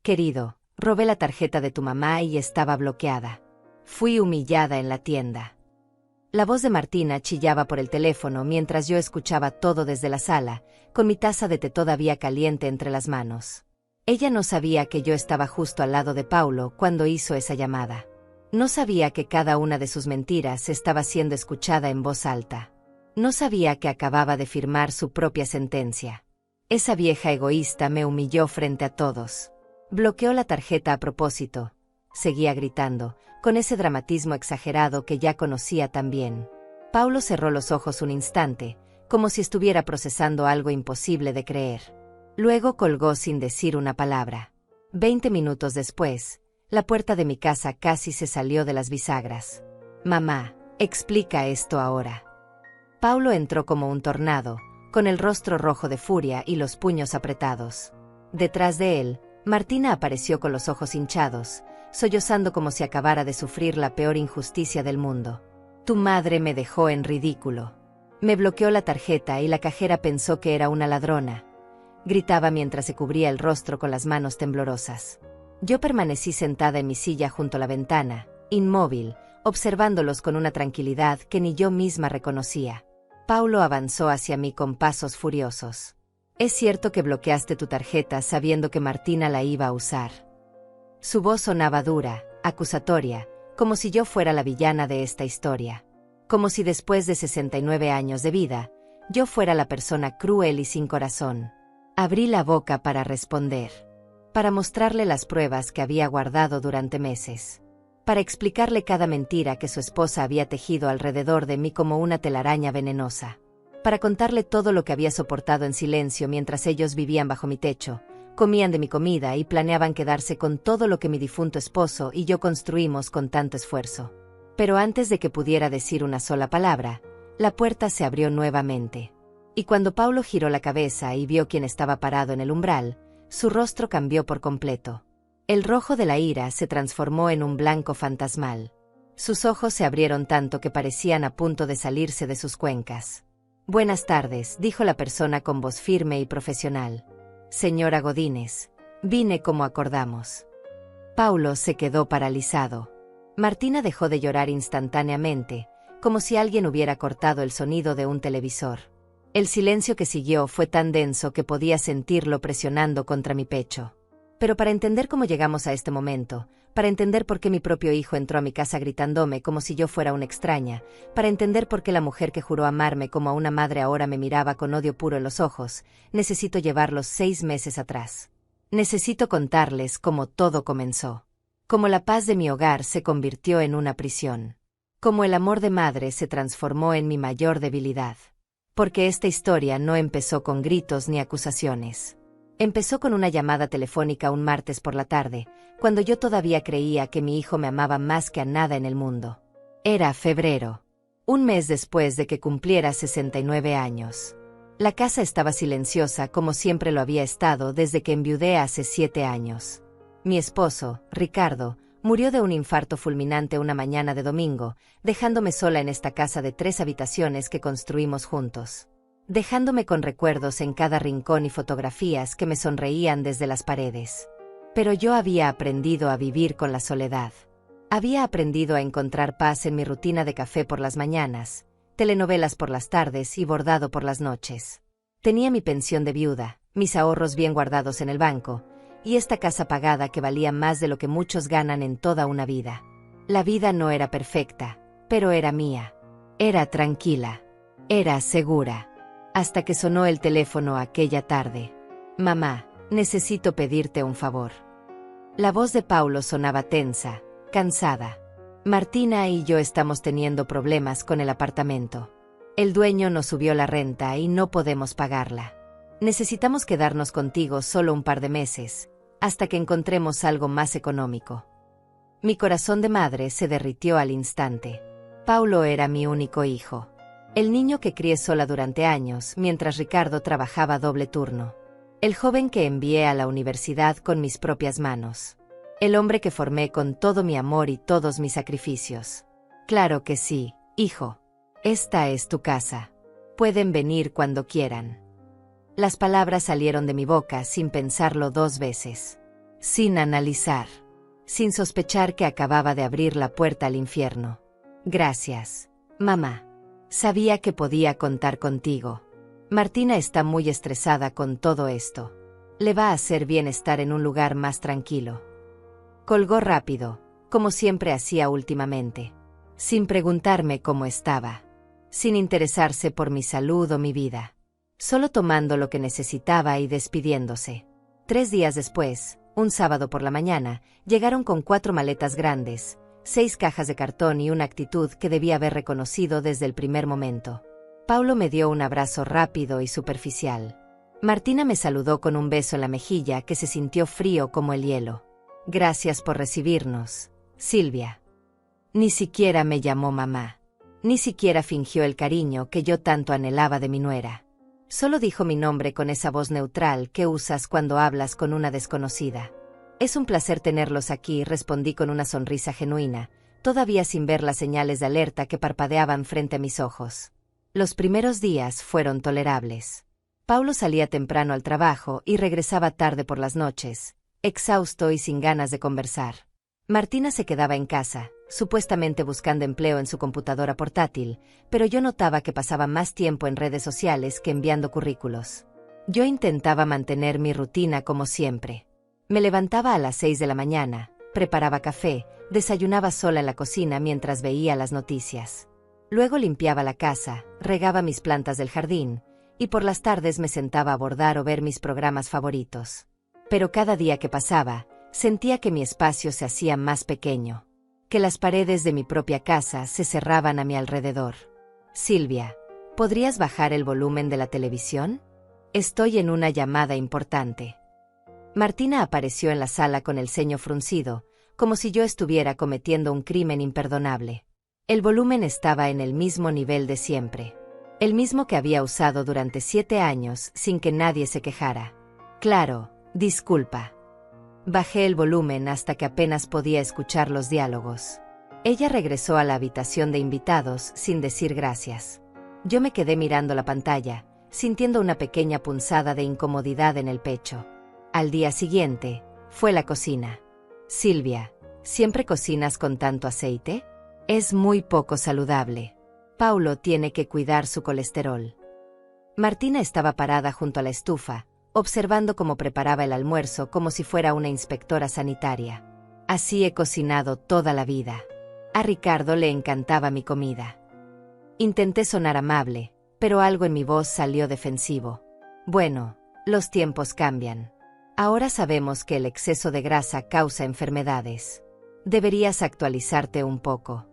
Querido, robé la tarjeta de tu mamá y estaba bloqueada. Fui humillada en la tienda. La voz de Martina chillaba por el teléfono mientras yo escuchaba todo desde la sala, con mi taza de té todavía caliente entre las manos. Ella no sabía que yo estaba justo al lado de Paulo cuando hizo esa llamada. No sabía que cada una de sus mentiras estaba siendo escuchada en voz alta. No sabía que acababa de firmar su propia sentencia. Esa vieja egoísta me humilló frente a todos. Bloqueó la tarjeta a propósito. Seguía gritando, con ese dramatismo exagerado que ya conocía tan bien. Paulo cerró los ojos un instante, como si estuviera procesando algo imposible de creer. Luego colgó sin decir una palabra. 20 minutos después, la puerta de mi casa casi se salió de las bisagras. Mamá, explica esto ahora. Paulo entró como un tornado, con el rostro rojo de furia y los puños apretados. Detrás de él, Martina apareció con los ojos hinchados, sollozando como si acabara de sufrir la peor injusticia del mundo. Tu madre me dejó en ridículo. Me bloqueó la tarjeta y la cajera pensó que era una ladrona. Gritaba mientras se cubría el rostro con las manos temblorosas. Yo permanecí sentada en mi silla junto a la ventana, inmóvil, observándolos con una tranquilidad que ni yo misma reconocía. Paulo avanzó hacia mí con pasos furiosos. Es cierto que bloqueaste tu tarjeta sabiendo que Martina la iba a usar. Su voz sonaba dura, acusatoria, como si yo fuera la villana de esta historia. Como si después de 69 años de vida, yo fuera la persona cruel y sin corazón. Abrí la boca para responder. Para mostrarle las pruebas que había guardado durante meses. Para explicarle cada mentira que su esposa había tejido alrededor de mí como una telaraña venenosa. Para contarle todo lo que había soportado en silencio mientras ellos vivían bajo mi techo, comían de mi comida y planeaban quedarse con todo lo que mi difunto esposo y yo construimos con tanto esfuerzo. Pero antes de que pudiera decir una sola palabra, la puerta se abrió nuevamente. Y cuando Paulo giró la cabeza y vio quién estaba parado en el umbral, su rostro cambió por completo. El rojo de la ira se transformó en un blanco fantasmal. Sus ojos se abrieron tanto que parecían a punto de salirse de sus cuencas. Buenas tardes, dijo la persona con voz firme y profesional. Señora Godínez, vine como acordamos. Paulo se quedó paralizado. Martina dejó de llorar instantáneamente, como si alguien hubiera cortado el sonido de un televisor. El silencio que siguió fue tan denso que podía sentirlo presionando contra mi pecho. Pero para entender cómo llegamos a este momento, para entender por qué mi propio hijo entró a mi casa gritándome como si yo fuera una extraña, para entender por qué la mujer que juró amarme como a una madre ahora me miraba con odio puro en los ojos, necesito llevarlos 6 meses atrás. Necesito contarles cómo todo comenzó. Cómo la paz de mi hogar se convirtió en una prisión. Cómo el amor de madre se transformó en mi mayor debilidad. Porque esta historia no empezó con gritos ni acusaciones. Empezó con una llamada telefónica un martes por la tarde, cuando yo todavía creía que mi hijo me amaba más que a nada en el mundo. Era febrero. Un mes después de que cumpliera 69 años. La casa estaba silenciosa como siempre lo había estado desde que enviudé hace 7 años. Mi esposo, Ricardo, murió de un infarto fulminante una mañana de domingo, dejándome sola en esta casa de 3 habitaciones que construimos juntos. Dejándome con recuerdos en cada rincón y fotografías que me sonreían desde las paredes. Pero yo había aprendido a vivir con la soledad. Había aprendido a encontrar paz en mi rutina de café por las mañanas, telenovelas por las tardes y bordado por las noches. Tenía mi pensión de viuda, mis ahorros bien guardados en el banco, y esta casa pagada que valía más de lo que muchos ganan en toda una vida. La vida no era perfecta, pero era mía. Era tranquila. Era segura. Hasta que sonó el teléfono aquella tarde. Mamá, necesito pedirte un favor. La voz de Paulo sonaba tensa, cansada. Martina y yo estamos teniendo problemas con el apartamento. El dueño nos subió la renta y no podemos pagarla. Necesitamos quedarnos contigo solo un par de meses, hasta que encontremos algo más económico. Mi corazón de madre se derritió al instante. Paulo era mi único hijo. El niño que crié sola durante años mientras Ricardo trabajaba doble turno. El joven que envié a la universidad con mis propias manos. El hombre que formé con todo mi amor y todos mis sacrificios. Claro que sí, hijo. Esta es tu casa. Pueden venir cuando quieran. Las palabras salieron de mi boca sin pensarlo 2 veces. sin analizar, sin sospechar que acababa de abrir la puerta al infierno. Gracias, mamá. Sabía que podía contar contigo. Martina está muy estresada con todo esto. Le va a hacer bien estar en un lugar más tranquilo. Colgó rápido, como siempre hacía últimamente, sin preguntarme cómo estaba, sin interesarse por mi salud o mi vida, solo tomando lo que necesitaba y despidiéndose. 3 días después, un sábado por la mañana, llegaron con 4 maletas grandes, 6 cajas de cartón y una actitud que debía haber reconocido desde el primer momento. Paulo me dio un abrazo rápido y superficial. Martina me saludó con un beso en la mejilla que se sintió frío como el hielo. Gracias por recibirnos, Silvia. Ni siquiera me llamó mamá. Ni siquiera fingió el cariño que yo tanto anhelaba de mi nuera. Solo dijo mi nombre con esa voz neutral que usas cuando hablas con una desconocida. Es un placer tenerlos aquí, respondí con una sonrisa genuina, todavía sin ver las señales de alerta que parpadeaban frente a mis ojos. Los primeros días fueron tolerables. Paulo salía temprano al trabajo y regresaba tarde por las noches, exhausto y sin ganas de conversar. Martina se quedaba en casa, supuestamente buscando empleo en su computadora portátil, pero yo notaba que pasaba más tiempo en redes sociales que enviando currículos. Yo intentaba mantener mi rutina como siempre. Me levantaba a las 6 de la mañana, preparaba café, desayunaba sola en la cocina mientras veía las noticias. Luego limpiaba la casa, regaba mis plantas del jardín, y por las tardes me sentaba a bordar o ver mis programas favoritos. Pero cada día que pasaba, sentía que mi espacio se hacía más pequeño, que las paredes de mi propia casa se cerraban a mi alrededor. Silvia, ¿podrías bajar el volumen de la televisión? Estoy en una llamada importante. Martina apareció en la sala con el ceño fruncido, como si yo estuviera cometiendo un crimen imperdonable. El volumen estaba en el mismo nivel de siempre, el mismo que había usado durante 7 años sin que nadie se quejara. Claro, disculpa. Bajé el volumen hasta que apenas podía escuchar los diálogos. Ella regresó a la habitación de invitados sin decir gracias. Yo me quedé mirando la pantalla, sintiendo una pequeña punzada de incomodidad en el pecho. Al día siguiente, fue la cocina. Silvia, ¿siempre cocinas con tanto aceite? Es muy poco saludable. Paulo tiene que cuidar su colesterol. Martina estaba parada junto a la estufa, observando cómo preparaba el almuerzo como si fuera una inspectora sanitaria. Así he cocinado toda la vida. A Ricardo le encantaba mi comida. Intenté sonar amable, pero algo en mi voz salió defensivo. Bueno, los tiempos cambian. Ahora sabemos que el exceso de grasa causa enfermedades. Deberías actualizarte un poco.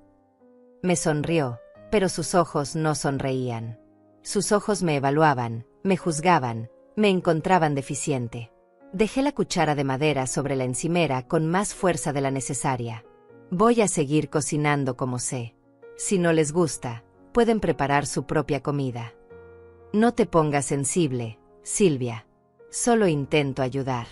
Me sonrió, pero sus ojos no sonreían. Sus ojos me evaluaban, me juzgaban, me encontraban deficiente. Dejé la cuchara de madera sobre la encimera con más fuerza de la necesaria. Voy a seguir cocinando como sé. Si no les gusta, pueden preparar su propia comida. No te pongas sensible, Silvia. Solo intento ayudar.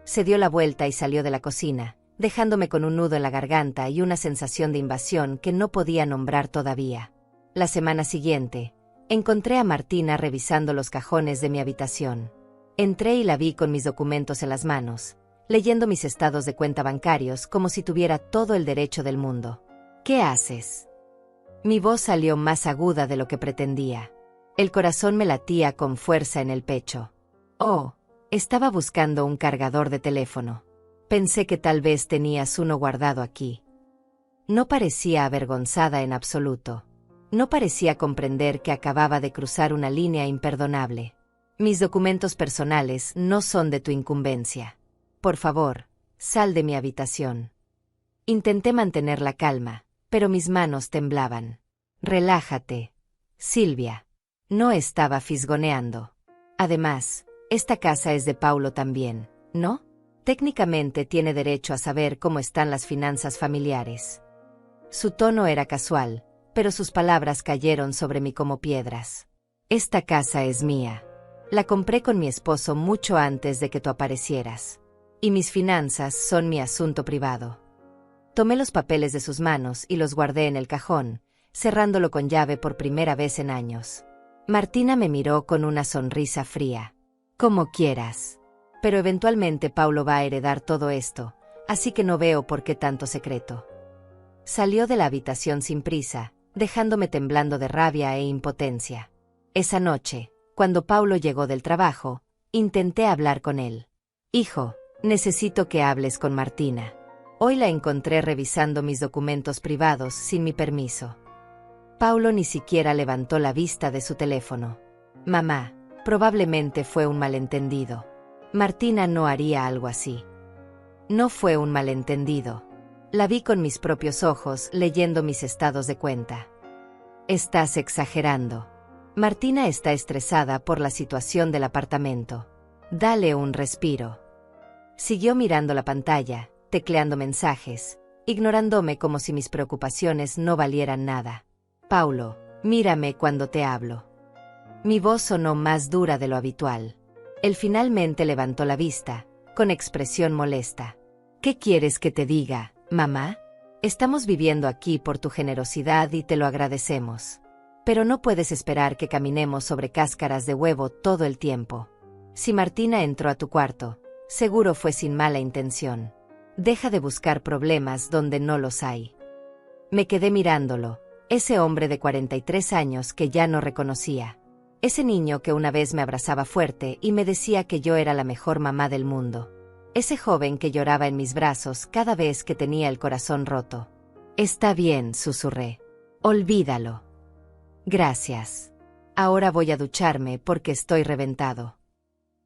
Se dio la vuelta y salió de la cocina, dejándome con un nudo en la garganta y una sensación de invasión que no podía nombrar todavía. La semana siguiente, encontré a Martina revisando los cajones de mi habitación. Entré y la vi con mis documentos en las manos, leyendo mis estados de cuenta bancarios como si tuviera todo el derecho del mundo. ¿Qué haces? Mi voz salió más aguda de lo que pretendía. El corazón me latía con fuerza en el pecho. Oh, estaba buscando un cargador de teléfono. Pensé que tal vez tenías uno guardado aquí. No parecía avergonzada en absoluto. No parecía comprender que acababa de cruzar una línea imperdonable. Mis documentos personales no son de tu incumbencia. Por favor, sal de mi habitación. Intenté mantener la calma, pero mis manos temblaban. Relájate, Silvia. No estaba fisgoneando. Además, esta casa es de Paulo también, ¿no? Técnicamente tiene derecho a saber cómo están las finanzas familiares. Su tono era casual, pero sus palabras cayeron sobre mí como piedras. Esta casa es mía. La compré con mi esposo mucho antes de que tú aparecieras. Y mis finanzas son mi asunto privado. Tomé los papeles de sus manos y los guardé en el cajón, cerrándolo con llave por primera vez en años. Martina me miró con una sonrisa fría. Como quieras. Pero eventualmente Paulo va a heredar todo esto, así que no veo por qué tanto secreto. Salió de la habitación sin prisa, dejándome temblando de rabia e impotencia. Esa noche, cuando Paulo llegó del trabajo, intenté hablar con él. Hijo, necesito que hables con Martina. Hoy la encontré revisando mis documentos privados sin mi permiso. Paulo ni siquiera levantó la vista de su teléfono. Mamá, probablemente fue un malentendido. Martina no haría algo así. No fue un malentendido. La vi con mis propios ojos leyendo mis estados de cuenta. Estás exagerando. Martina está estresada por la situación del apartamento. Dale un respiro. Siguió mirando la pantalla, tecleando mensajes, ignorándome como si mis preocupaciones no valieran nada. Paulo, mírame cuando te hablo. Mi voz sonó más dura de lo habitual. Él finalmente levantó la vista, con expresión molesta. ¿Qué quieres que te diga, mamá? Estamos viviendo aquí por tu generosidad y te lo agradecemos. Pero no puedes esperar que caminemos sobre cáscaras de huevo todo el tiempo. Si Martina entró a tu cuarto, seguro fue sin mala intención. Deja de buscar problemas donde no los hay. Me quedé mirándolo, ese hombre de 43 años que ya no reconocía. Ese niño que una vez me abrazaba fuerte y me decía que yo era la mejor mamá del mundo. Ese joven que lloraba en mis brazos cada vez que tenía el corazón roto. Está bien, susurré. Olvídalo. Gracias. Ahora voy a ducharme porque estoy reventado.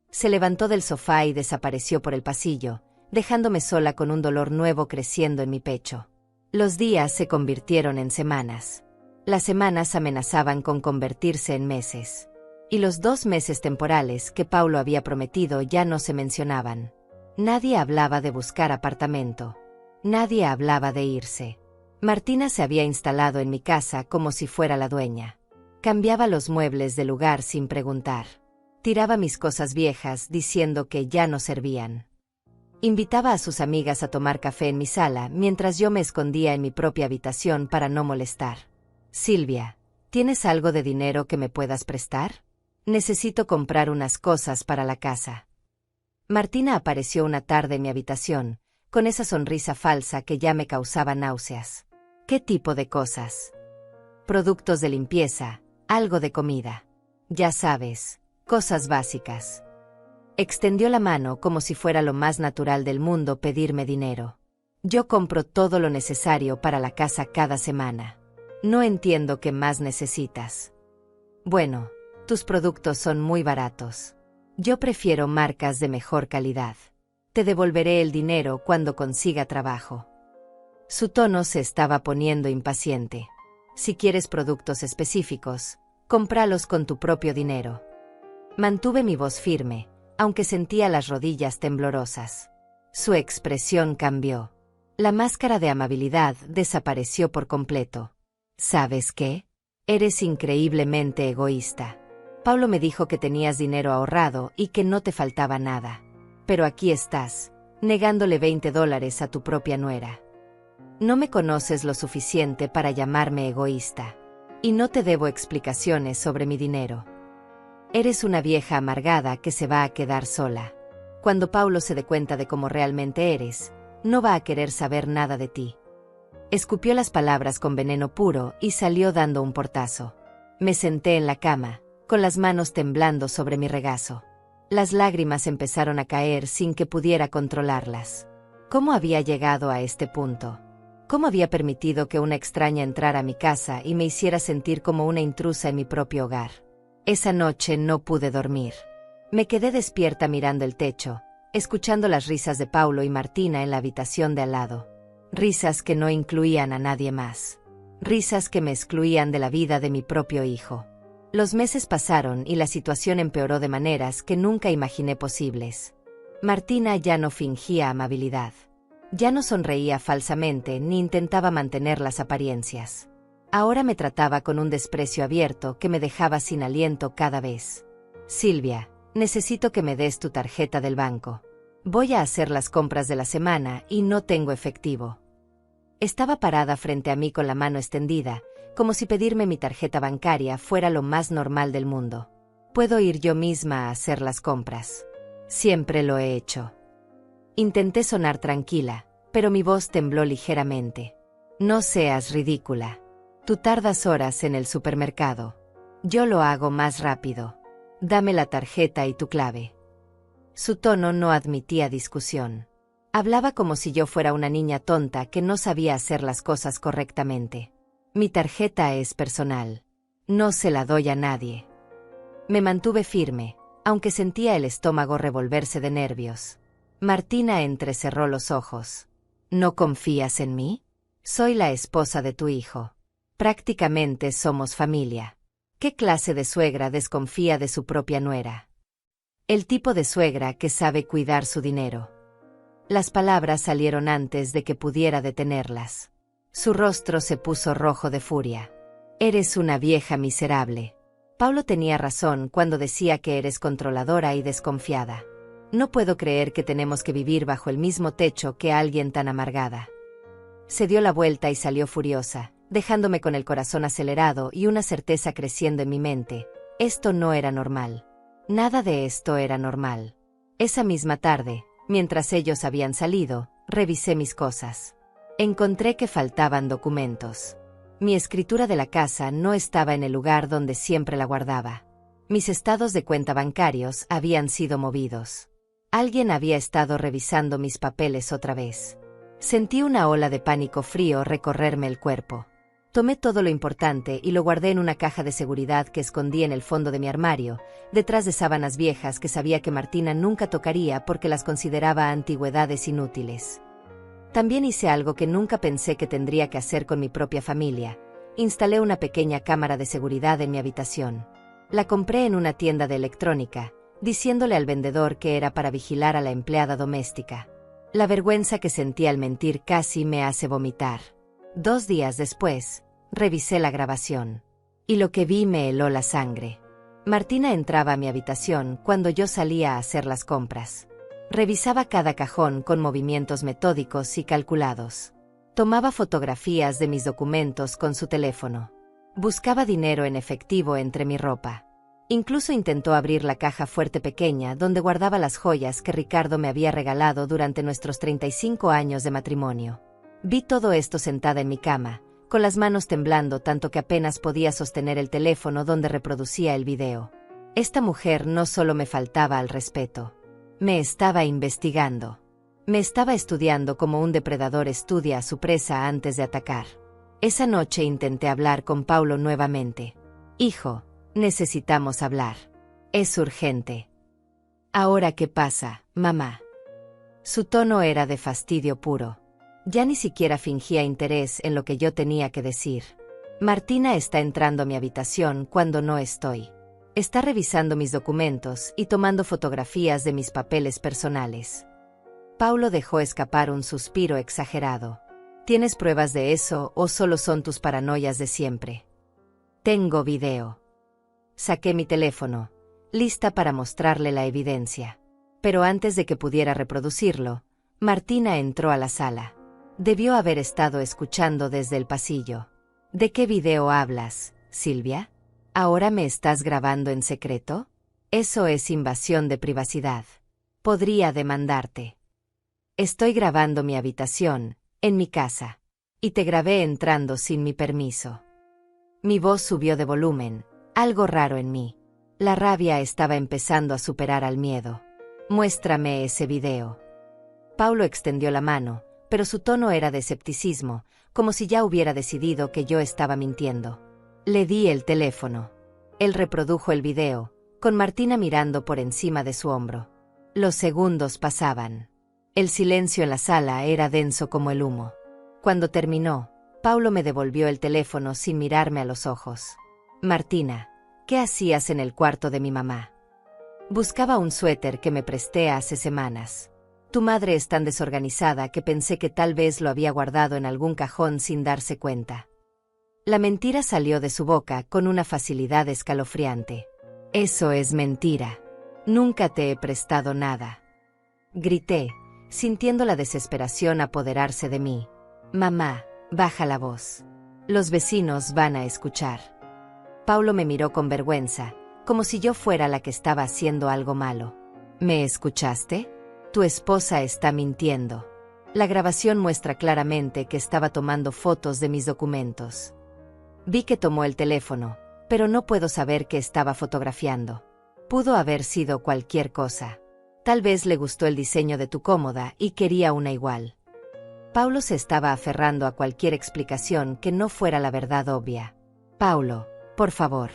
Se levantó del sofá y desapareció por el pasillo, dejándome sola con un dolor nuevo creciendo en mi pecho. Los días se convirtieron en semanas. Las semanas amenazaban con convertirse en meses. Y los 2 meses temporales que Paulo había prometido ya no se mencionaban. Nadie hablaba de buscar apartamento. Nadie hablaba de irse. Martina se había instalado en mi casa como si fuera la dueña. Cambiaba los muebles de lugar sin preguntar. Tiraba mis cosas viejas diciendo que ya no servían. Invitaba a sus amigas a tomar café en mi sala mientras yo me escondía en mi propia habitación para no molestar. Silvia, ¿tienes algo de dinero que me puedas prestar? Necesito comprar unas cosas para la casa. Martina apareció una tarde en mi habitación, con esa sonrisa falsa que ya me causaba náuseas. ¿Qué tipo de cosas? Productos de limpieza, algo de comida. Ya sabes, cosas básicas. Extendió la mano como si fuera lo más natural del mundo pedirme dinero. Yo compro todo lo necesario para la casa cada semana. No entiendo qué más necesitas. Bueno, tus productos son muy baratos. Yo prefiero marcas de mejor calidad. Te devolveré el dinero cuando consiga trabajo. Su tono se estaba poniendo impaciente. Si quieres productos específicos, cómpralos con tu propio dinero. Mantuve mi voz firme, aunque sentía las rodillas temblorosas. Su expresión cambió. La máscara de amabilidad desapareció por completo. ¿Sabes qué? Eres increíblemente egoísta. Paulo me dijo que tenías dinero ahorrado y que no te faltaba nada. Pero aquí estás, negándole $20 a tu propia nuera. No me conoces lo suficiente para llamarme egoísta. Y no te debo explicaciones sobre mi dinero. Eres una vieja amargada que se va a quedar sola. Cuando Paulo se dé cuenta de cómo realmente eres, no va a querer saber nada de ti. Escupió las palabras con veneno puro y salió dando un portazo. Me senté en la cama, con las manos temblando sobre mi regazo. Las lágrimas empezaron a caer sin que pudiera controlarlas. ¿Cómo había llegado a este punto? ¿Cómo había permitido que una extraña entrara a mi casa y me hiciera sentir como una intrusa en mi propio hogar? Esa noche no pude dormir. Me quedé despierta mirando el techo, escuchando las risas de Paulo y Martina en la habitación de al lado. Risas que no incluían a nadie más. Risas que me excluían de la vida de mi propio hijo. Los meses pasaron y la situación empeoró de maneras que nunca imaginé posibles. Martina ya no fingía amabilidad. Ya no sonreía falsamente ni intentaba mantener las apariencias. Ahora me trataba con un desprecio abierto que me dejaba sin aliento cada vez. Silvia, necesito que me des tu tarjeta del banco. Voy a hacer las compras de la semana y no tengo efectivo. Estaba parada frente a mí con la mano extendida, como si pedirme mi tarjeta bancaria fuera lo más normal del mundo. Puedo ir yo misma a hacer las compras. Siempre lo he hecho. Intenté sonar tranquila, pero mi voz tembló ligeramente. No seas ridícula. Tú tardas horas en el supermercado. Yo lo hago más rápido. Dame la tarjeta y tu clave. Su tono no admitía discusión. Hablaba como si yo fuera una niña tonta que no sabía hacer las cosas correctamente. Mi tarjeta es personal. No se la doy a nadie. Me mantuve firme, aunque sentía el estómago revolverse de nervios. Martina entrecerró los ojos. ¿No confías en mí? Soy la esposa de tu hijo. Prácticamente somos familia. ¿Qué clase de suegra desconfía de su propia nuera? El tipo de suegra que sabe cuidar su dinero. Las palabras salieron antes de que pudiera detenerlas. Su rostro se puso rojo de furia. Eres una vieja miserable. Paulo tenía razón cuando decía que eres controladora y desconfiada. No puedo creer que tenemos que vivir bajo el mismo techo que alguien tan amargada. Se dio la vuelta y salió furiosa, dejándome con el corazón acelerado y una certeza creciendo en mi mente. Esto no era normal. Nada de esto era normal. Esa misma tarde, mientras ellos habían salido, revisé mis cosas. Encontré que faltaban documentos. Mi escritura de la casa no estaba en el lugar donde siempre la guardaba. Mis estados de cuenta bancarios habían sido movidos. Alguien había estado revisando mis papeles otra vez. Sentí una ola de pánico frío recorrerme el cuerpo. Tomé todo lo importante y lo guardé en una caja de seguridad que escondí en el fondo de mi armario, detrás de sábanas viejas que sabía que Martina nunca tocaría porque las consideraba antigüedades inútiles. También hice algo que nunca pensé que tendría que hacer con mi propia familia. Instalé una pequeña cámara de seguridad en mi habitación. La compré en una tienda de electrónica, diciéndole al vendedor que era para vigilar a la empleada doméstica. La vergüenza que sentí al mentir casi me hace vomitar. 2 días después, revisé la grabación. Y lo que vi me heló la sangre. Martina entraba a mi habitación cuando yo salía a hacer las compras. Revisaba cada cajón con movimientos metódicos y calculados. Tomaba fotografías de mis documentos con su teléfono. Buscaba dinero en efectivo entre mi ropa. Incluso intentó abrir la caja fuerte pequeña donde guardaba las joyas que Ricardo me había regalado durante nuestros 35 años de matrimonio. Vi todo esto sentada en mi cama, con las manos temblando tanto que apenas podía sostener el teléfono donde reproducía el video. Esta mujer no solo me faltaba al respeto. Me estaba investigando. Me estaba estudiando como un depredador estudia a su presa antes de atacar. Esa noche intenté hablar con Paulo nuevamente. Hijo, necesitamos hablar. Es urgente. ¿Ahora qué pasa, mamá? Su tono era de fastidio puro. Ya ni siquiera fingía interés en lo que yo tenía que decir. Martina está entrando a mi habitación cuando no estoy. Está revisando mis documentos y tomando fotografías de mis papeles personales. Paulo dejó escapar un suspiro exagerado. ¿Tienes pruebas de eso o solo son tus paranoias de siempre? Tengo video. Saqué mi teléfono, lista para mostrarle la evidencia. Pero antes de que pudiera reproducirlo, Martina entró a la sala. Debió haber estado escuchando desde el pasillo. ¿De qué video hablas, Silvia? ¿Ahora me estás grabando en secreto? Eso es invasión de privacidad. Podría demandarte. Estoy grabando mi habitación, en mi casa. Y te grabé entrando sin mi permiso. Mi voz subió de volumen, algo raro en mí. La rabia estaba empezando a superar al miedo. Muéstrame ese video. Paulo extendió la mano, pero su tono era de escepticismo, como si ya hubiera decidido que yo estaba mintiendo. Le di el teléfono. Él reprodujo el video, con Martina mirando por encima de su hombro. Los segundos pasaban. El silencio en la sala era denso como el humo. Cuando terminó, Paulo me devolvió el teléfono sin mirarme a los ojos. Martina, ¿qué hacías en el cuarto de mi mamá? Buscaba un suéter que me presté hace semanas. Tu madre es tan desorganizada que pensé que tal vez lo había guardado en algún cajón sin darse cuenta. La mentira salió de su boca con una facilidad escalofriante. Eso es mentira. Nunca te he prestado nada. Grité, sintiendo la desesperación apoderarse de mí. Mamá, baja la voz. Los vecinos van a escuchar. Paulo me miró con vergüenza, como si yo fuera la que estaba haciendo algo malo. ¿Me escuchaste? Tu esposa está mintiendo. La grabación muestra claramente que estaba tomando fotos de mis documentos. Vi que tomó el teléfono, pero no puedo saber qué estaba fotografiando. Pudo haber sido cualquier cosa. Tal vez le gustó el diseño de tu cómoda y quería una igual. Paulo se estaba aferrando a cualquier explicación que no fuera la verdad obvia. Paulo, por favor,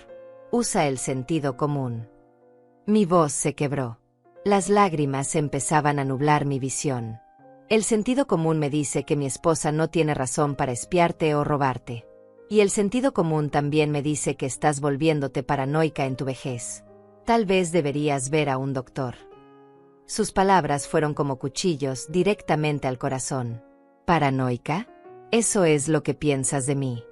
usa el sentido común. Mi voz se quebró. Las lágrimas empezaban a nublar mi visión. El sentido común me dice que mi esposa no tiene razón para espiarte o robarte. Y el sentido común también me dice que estás volviéndote paranoica en tu vejez. Tal vez deberías ver a un doctor. Sus palabras fueron como cuchillos directamente al corazón. ¿Paranoica? Eso es lo que piensas de mí.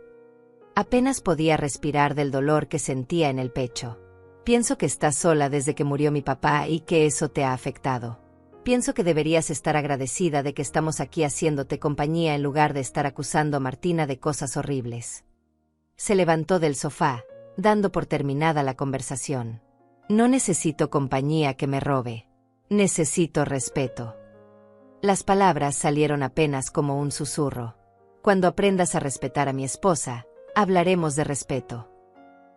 Apenas podía respirar del dolor que sentía en el pecho. Pienso que estás sola desde que murió mi papá y que eso te ha afectado. Pienso que deberías estar agradecida de que estamos aquí haciéndote compañía en lugar de estar acusando a Martina de cosas horribles. Se levantó del sofá, dando por terminada la conversación. No necesito compañía que me robe. Necesito respeto. Las palabras salieron apenas como un susurro. Cuando aprendas a respetar a mi esposa, hablaremos de respeto.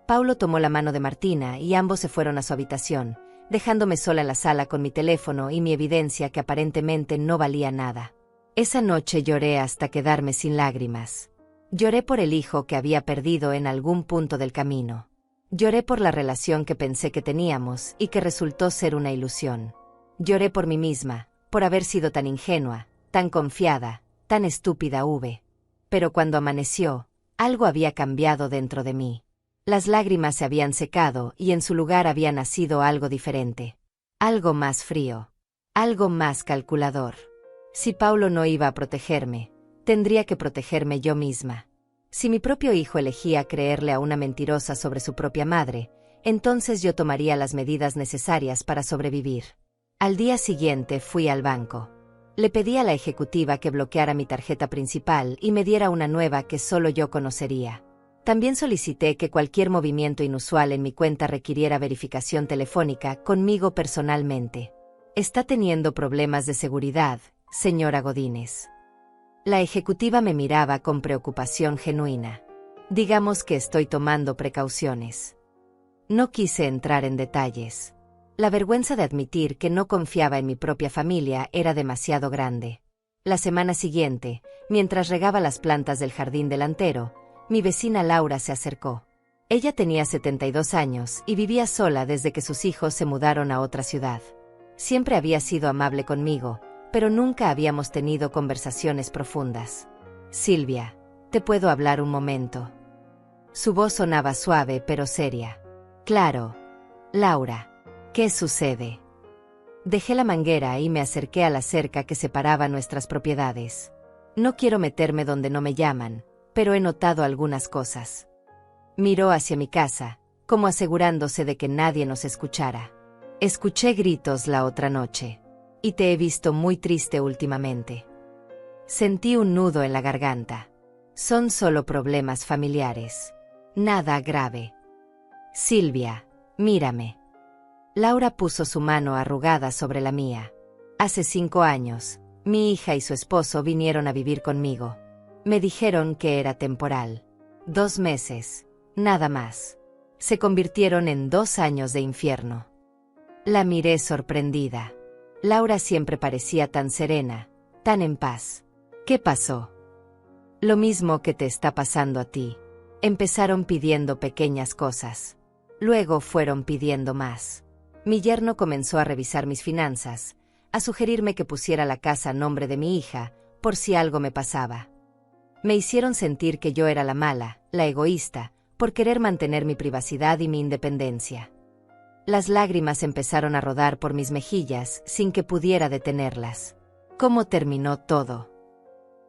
Paulo tomó la mano de Martina y ambos se fueron a su habitación, dejándome sola en la sala con mi teléfono y mi evidencia que aparentemente no valía nada. Esa noche lloré hasta quedarme sin lágrimas. Lloré por el hijo que había perdido en algún punto del camino. Lloré por la relación que pensé que teníamos y que resultó ser una ilusión. Lloré por mí misma, por haber sido tan ingenua, tan confiada, tan estúpida. Pero cuando amaneció, algo había cambiado dentro de mí. Las lágrimas se habían secado y en su lugar había nacido algo diferente. Algo más frío. Algo más calculador. Si Paulo no iba a protegerme, tendría que protegerme yo misma. Si mi propio hijo elegía creerle a una mentirosa sobre su propia madre, entonces yo tomaría las medidas necesarias para sobrevivir. Al día siguiente fui al banco. Le pedí a la ejecutiva que bloqueara mi tarjeta principal y me diera una nueva que solo yo conocería. También solicité que cualquier movimiento inusual en mi cuenta requiriera verificación telefónica conmigo personalmente. Está teniendo problemas de seguridad, señora Godínez. La ejecutiva me miraba con preocupación genuina. Digamos que estoy tomando precauciones. No quise entrar en detalles. La vergüenza de admitir que no confiaba en mi propia familia era demasiado grande. La semana siguiente, mientras regaba las plantas del jardín delantero, mi vecina Laura se acercó. Ella tenía 72 años y vivía sola desde que sus hijos se mudaron a otra ciudad. Siempre había sido amable conmigo, pero nunca habíamos tenido conversaciones profundas. Silvia, ¿te puedo hablar un momento? Su voz sonaba suave pero seria. Claro. Laura, ¿qué sucede? Dejé la manguera y me acerqué a la cerca que separaba nuestras propiedades. No quiero meterme donde no me llaman, pero he notado algunas cosas. Miró hacia mi casa, como asegurándose de que nadie nos escuchara. Escuché gritos la otra noche. Y te he visto muy triste últimamente. Sentí un nudo en la garganta. Son solo problemas familiares. Nada grave. Silvia, mírame. Laura puso su mano arrugada sobre la mía. Hace 5 años, mi hija y su esposo vinieron a vivir conmigo. Me dijeron que era temporal. 2 meses, nada más. Se convirtieron en 2 años de infierno. La miré sorprendida. Laura siempre parecía tan serena, tan en paz. ¿Qué pasó? Lo mismo que te está pasando a ti. Empezaron pidiendo pequeñas cosas. Luego fueron pidiendo más. Mi yerno comenzó a revisar mis finanzas, a sugerirme que pusiera la casa a nombre de mi hija, por si algo me pasaba. Me hicieron sentir que yo era la mala, la egoísta, por querer mantener mi privacidad y mi independencia. Las lágrimas empezaron a rodar por mis mejillas sin que pudiera detenerlas. ¿Cómo terminó todo?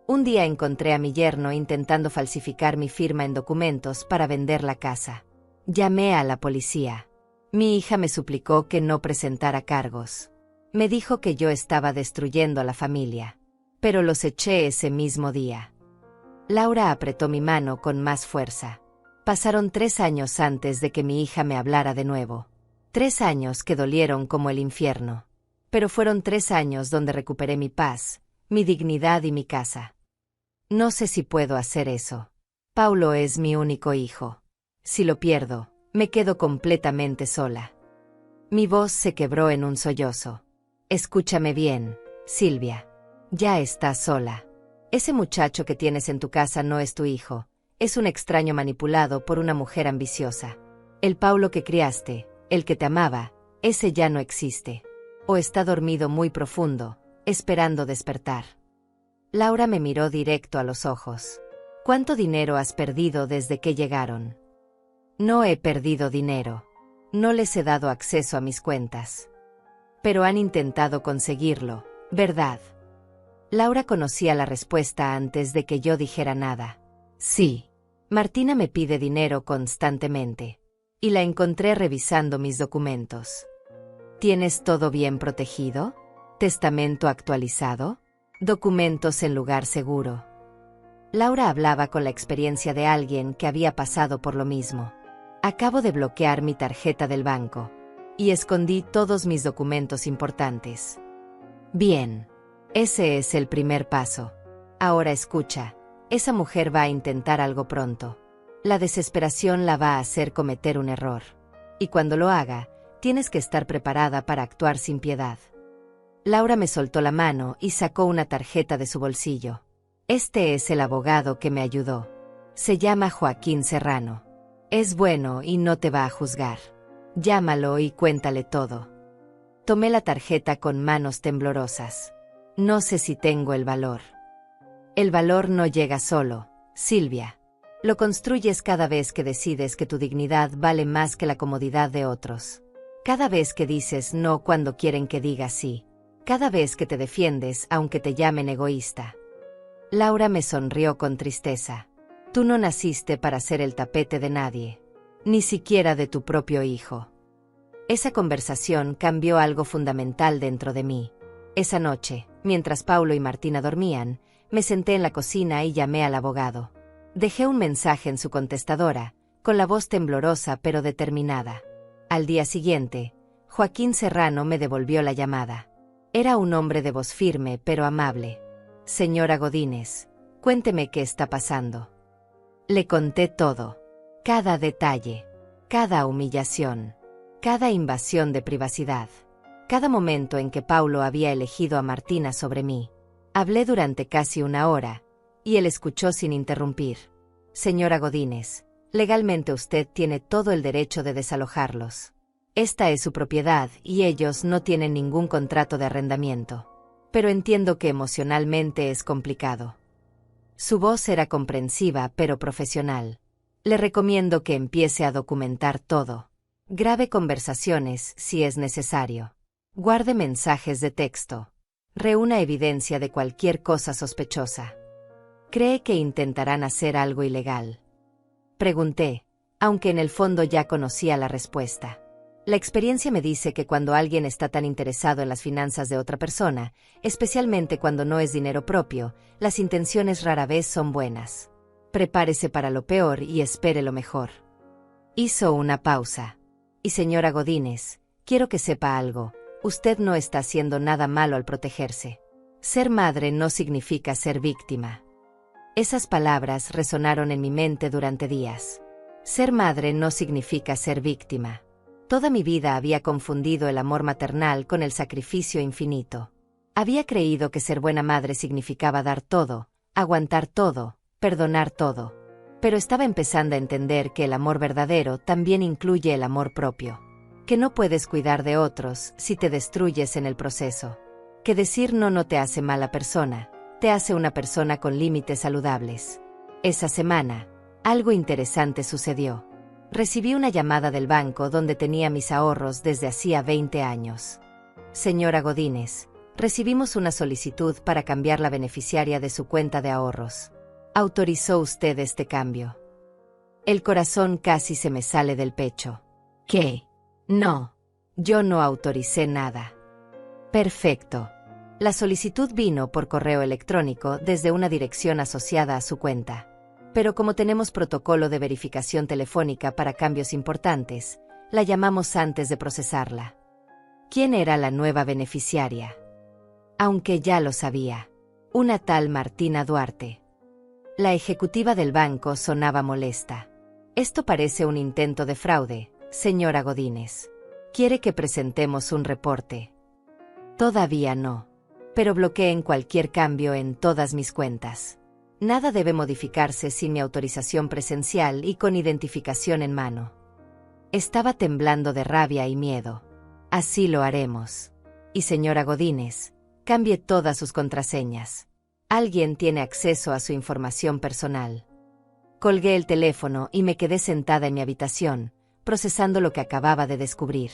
Un día encontré a mi yerno intentando falsificar mi firma en documentos para vender la casa. Llamé a la policía. Mi hija me suplicó que no presentara cargos. Me dijo que yo estaba destruyendo a la familia. Pero los eché ese mismo día. Laura apretó mi mano con más fuerza. Pasaron 3 años antes de que mi hija me hablara de nuevo. 3 años que dolieron como el infierno. Pero fueron 3 años donde recuperé mi paz, mi dignidad y mi casa. No sé si puedo hacer eso. Paulo es mi único hijo. Si lo pierdo, me quedo completamente sola. Mi voz se quebró en un sollozo. Escúchame bien, Silvia. Ya estás sola. Ese muchacho que tienes en tu casa no es tu hijo, es un extraño manipulado por una mujer ambiciosa. El Paulo que criaste, el que te amaba, ese ya no existe. O está dormido muy profundo, esperando despertar. Laura me miró directo a los ojos. ¿Cuánto dinero has perdido desde que llegaron? No he perdido dinero. No les he dado acceso a mis cuentas. Pero han intentado conseguirlo, ¿verdad? Laura conocía la respuesta antes de que yo dijera nada. Sí. Martina me pide dinero constantemente. Y la encontré revisando mis documentos. ¿Tienes todo bien protegido? ¿Testamento actualizado? ¿Documentos en lugar seguro? Laura hablaba con la experiencia de alguien que había pasado por lo mismo. Acabo de bloquear mi tarjeta del banco. Y escondí todos mis documentos importantes. Bien. Ese es el primer paso. Ahora escucha. Esa mujer va a intentar algo pronto. La desesperación la va a hacer cometer un error. Y cuando lo haga, tienes que estar preparada para actuar sin piedad. Laura me soltó la mano y sacó una tarjeta de su bolsillo. Este es el abogado que me ayudó. Se llama Joaquín Serrano. Es bueno y no te va a juzgar. Llámalo y cuéntale todo. Tomé la tarjeta con manos temblorosas. No sé si tengo el valor. El valor no llega solo, Silvia. Lo construyes cada vez que decides que tu dignidad vale más que la comodidad de otros. Cada vez que dices no cuando quieren que digas sí. Cada vez que te defiendes aunque te llamen egoísta. Laura me sonrió con tristeza. Tú no naciste para ser el tapete de nadie. Ni siquiera de tu propio hijo. Esa conversación cambió algo fundamental dentro de mí. Esa noche, mientras Paulo y Martina dormían, me senté en la cocina y llamé al abogado. Dejé un mensaje en su contestadora, con la voz temblorosa pero determinada. Al día siguiente, Joaquín Serrano me devolvió la llamada. Era un hombre de voz firme pero amable. Señora Godínez, cuénteme qué está pasando. Le conté todo. Cada detalle. Cada humillación. Cada invasión de privacidad. Cada momento en que Paulo había elegido a Martina sobre mí. Hablé durante casi 1 hora, y él escuchó sin interrumpir. Señora Godínez, legalmente usted tiene todo el derecho de desalojarlos. Esta es su propiedad y ellos no tienen ningún contrato de arrendamiento. Pero entiendo que emocionalmente es complicado. Su voz era comprensiva pero profesional. Le recomiendo que empiece a documentar todo. Grabe conversaciones si es necesario. Guarde mensajes de texto. Reúna evidencia de cualquier cosa sospechosa. ¿Cree que intentarán hacer algo ilegal? Pregunté, aunque en el fondo ya conocía la respuesta. La experiencia me dice que cuando alguien está tan interesado en las finanzas de otra persona, especialmente cuando no es dinero propio, las intenciones rara vez son buenas. Prepárese para lo peor y espere lo mejor. Hizo una pausa. Y señora Godínez, quiero que sepa algo, usted no está haciendo nada malo al protegerse. Ser madre no significa ser víctima. Esas palabras resonaron en mi mente durante días. Ser madre no significa ser víctima. Toda mi vida había confundido el amor maternal con el sacrificio infinito. Había creído que ser buena madre significaba dar todo, aguantar todo, perdonar todo. Pero estaba empezando a entender que el amor verdadero también incluye el amor propio. Que no puedes cuidar de otros si te destruyes en el proceso. Que decir no te hace mala persona, te hace una persona con límites saludables. Esa semana, algo interesante sucedió. Recibí una llamada del banco donde tenía mis ahorros desde hacía 20 años. Señora Godínez, recibimos una solicitud para cambiar la beneficiaria de su cuenta de ahorros. ¿Autorizó usted este cambio? El corazón casi se me sale del pecho. ¿Qué? No. Yo no autoricé nada. Perfecto. La solicitud vino por correo electrónico desde una dirección asociada a su cuenta. Pero como tenemos protocolo de verificación telefónica para cambios importantes, la llamamos antes de procesarla. ¿Quién era la nueva beneficiaria? Aunque ya lo sabía. Una tal Martina Duarte. La ejecutiva del banco sonaba molesta. Esto parece un intento de fraude, señora Godínez. ¿Quiere que presentemos un reporte? Todavía no. Pero bloqueen cualquier cambio en todas mis cuentas. Nada debe modificarse sin mi autorización presencial y con identificación en mano. Estaba temblando de rabia y miedo. Así lo haremos. Y señora Godínez, cambie todas sus contraseñas. Alguien tiene acceso a su información personal. Colgué el teléfono y me quedé sentada en mi habitación, procesando lo que acababa de descubrir.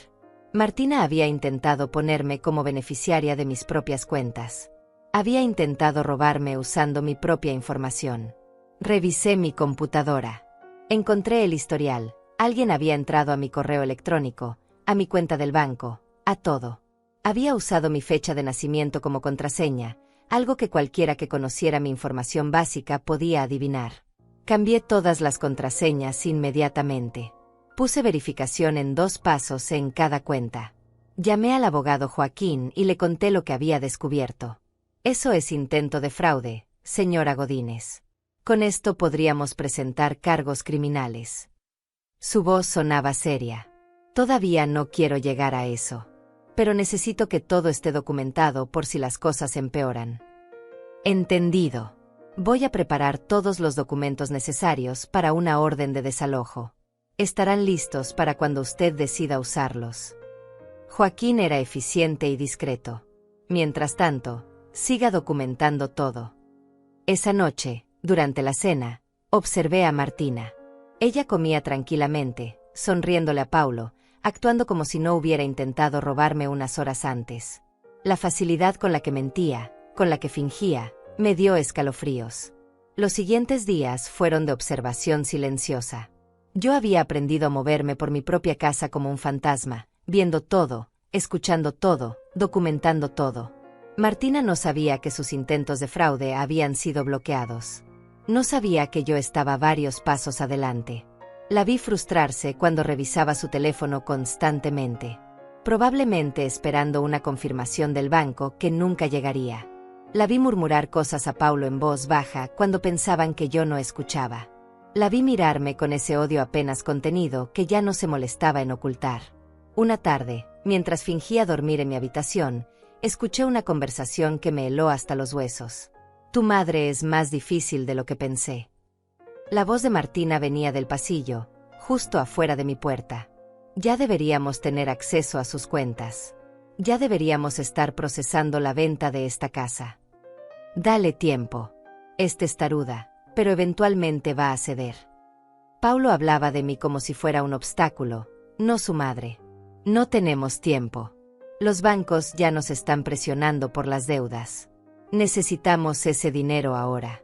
Martina había intentado ponerme como beneficiaria de mis propias cuentas. Había intentado robarme usando mi propia información. Revisé mi computadora. Encontré el historial. Alguien había entrado a mi correo electrónico, a mi cuenta del banco, a todo. Había usado mi fecha de nacimiento como contraseña, algo que cualquiera que conociera mi información básica podía adivinar. Cambié todas las contraseñas inmediatamente. Puse verificación en 2 pasos en cada cuenta. Llamé al abogado Joaquín y le conté lo que había descubierto. Eso es intento de fraude, señora Godínez. Con esto podríamos presentar cargos criminales. Su voz sonaba seria. Todavía no quiero llegar a eso. Pero necesito que todo esté documentado por si las cosas empeoran. Entendido. Voy a preparar todos los documentos necesarios para una orden de desalojo. Estarán listos para cuando usted decida usarlos. Joaquín era eficiente y discreto. Mientras tanto, siga documentando todo. Esa noche, durante la cena, observé a Martina. Ella comía tranquilamente, sonriéndole a Paulo, actuando como si no hubiera intentado robarme unas horas antes. La facilidad con la que mentía, con la que fingía, me dio escalofríos. Los siguientes días fueron de observación silenciosa. Yo había aprendido a moverme por mi propia casa como un fantasma, viendo todo, escuchando todo, documentando todo. Martina no sabía que sus intentos de fraude habían sido bloqueados. No sabía que yo estaba varios pasos adelante. La vi frustrarse cuando revisaba su teléfono constantemente, probablemente esperando una confirmación del banco que nunca llegaría. La vi murmurar cosas a Paulo en voz baja cuando pensaban que yo no escuchaba. La vi mirarme con ese odio apenas contenido que ya no se molestaba en ocultar. Una tarde, mientras fingía dormir en mi habitación, escuché una conversación que me heló hasta los huesos. Tu madre es más difícil de lo que pensé. La voz de Martina venía del pasillo, justo afuera de mi puerta. Ya deberíamos tener acceso a sus cuentas. Ya deberíamos estar procesando la venta de esta casa. Dale tiempo. Es testaruda, pero eventualmente va a ceder. Paulo hablaba de mí como si fuera un obstáculo, no su madre. No tenemos tiempo. Los bancos ya nos están presionando por las deudas. Necesitamos ese dinero ahora.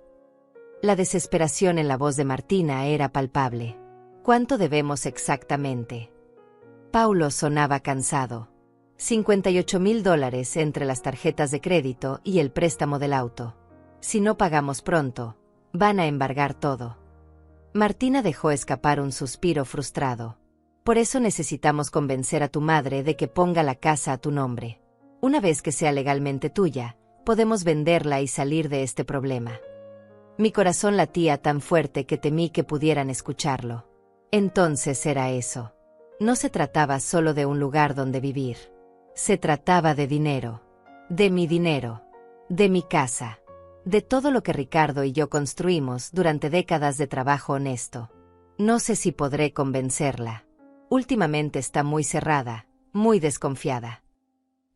La desesperación en la voz de Martina era palpable. ¿Cuánto debemos exactamente? Paulo sonaba cansado. $58,000 entre las tarjetas de crédito y el préstamo del auto. Si no pagamos pronto, van a embargar todo. Martina dejó escapar un suspiro frustrado. Por eso necesitamos convencer a tu madre de que ponga la casa a tu nombre. Una vez que sea legalmente tuya, podemos venderla y salir de este problema. Mi corazón latía tan fuerte que temí que pudieran escucharlo. Entonces era eso. No se trataba solo de un lugar donde vivir. Se trataba de dinero. De mi dinero. De mi casa. De todo lo que Ricardo y yo construimos durante décadas de trabajo honesto. No sé si podré convencerla. Últimamente está muy cerrada, muy desconfiada.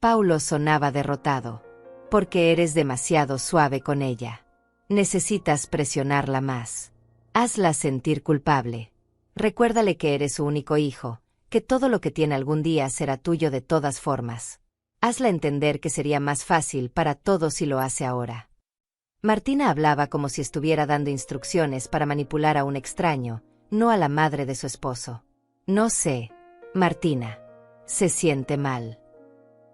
Paulo sonaba derrotado. Porque eres demasiado suave con ella. Necesitas presionarla más. Hazla sentir culpable. Recuérdale que eres su único hijo, que todo lo que tiene algún día será tuyo de todas formas. Hazla entender que sería más fácil para todos si lo hace ahora. Martina hablaba como si estuviera dando instrucciones para manipular a un extraño, no a la madre de su esposo. No sé, Martina. Se siente mal.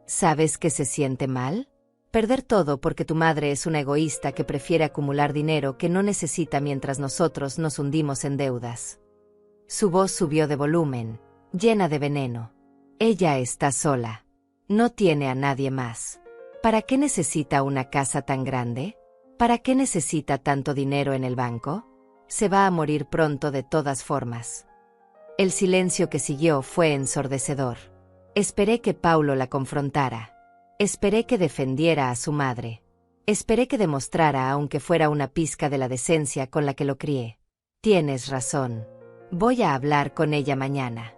¿Sabes que se siente mal? Perder todo porque tu madre es una egoísta que prefiere acumular dinero que no necesita mientras nosotros nos hundimos en deudas. Su voz subió de volumen, llena de veneno. Ella está sola. No tiene a nadie más. ¿Para qué necesita una casa tan grande? ¿Para qué necesita tanto dinero en el banco? Se va a morir pronto de todas formas. El silencio que siguió fue ensordecedor. Esperé que Paulo la confrontara. Esperé que defendiera a su madre. Esperé que demostrara, aunque fuera una pizca de la decencia con la que lo crié. Tienes razón. Voy a hablar con ella mañana.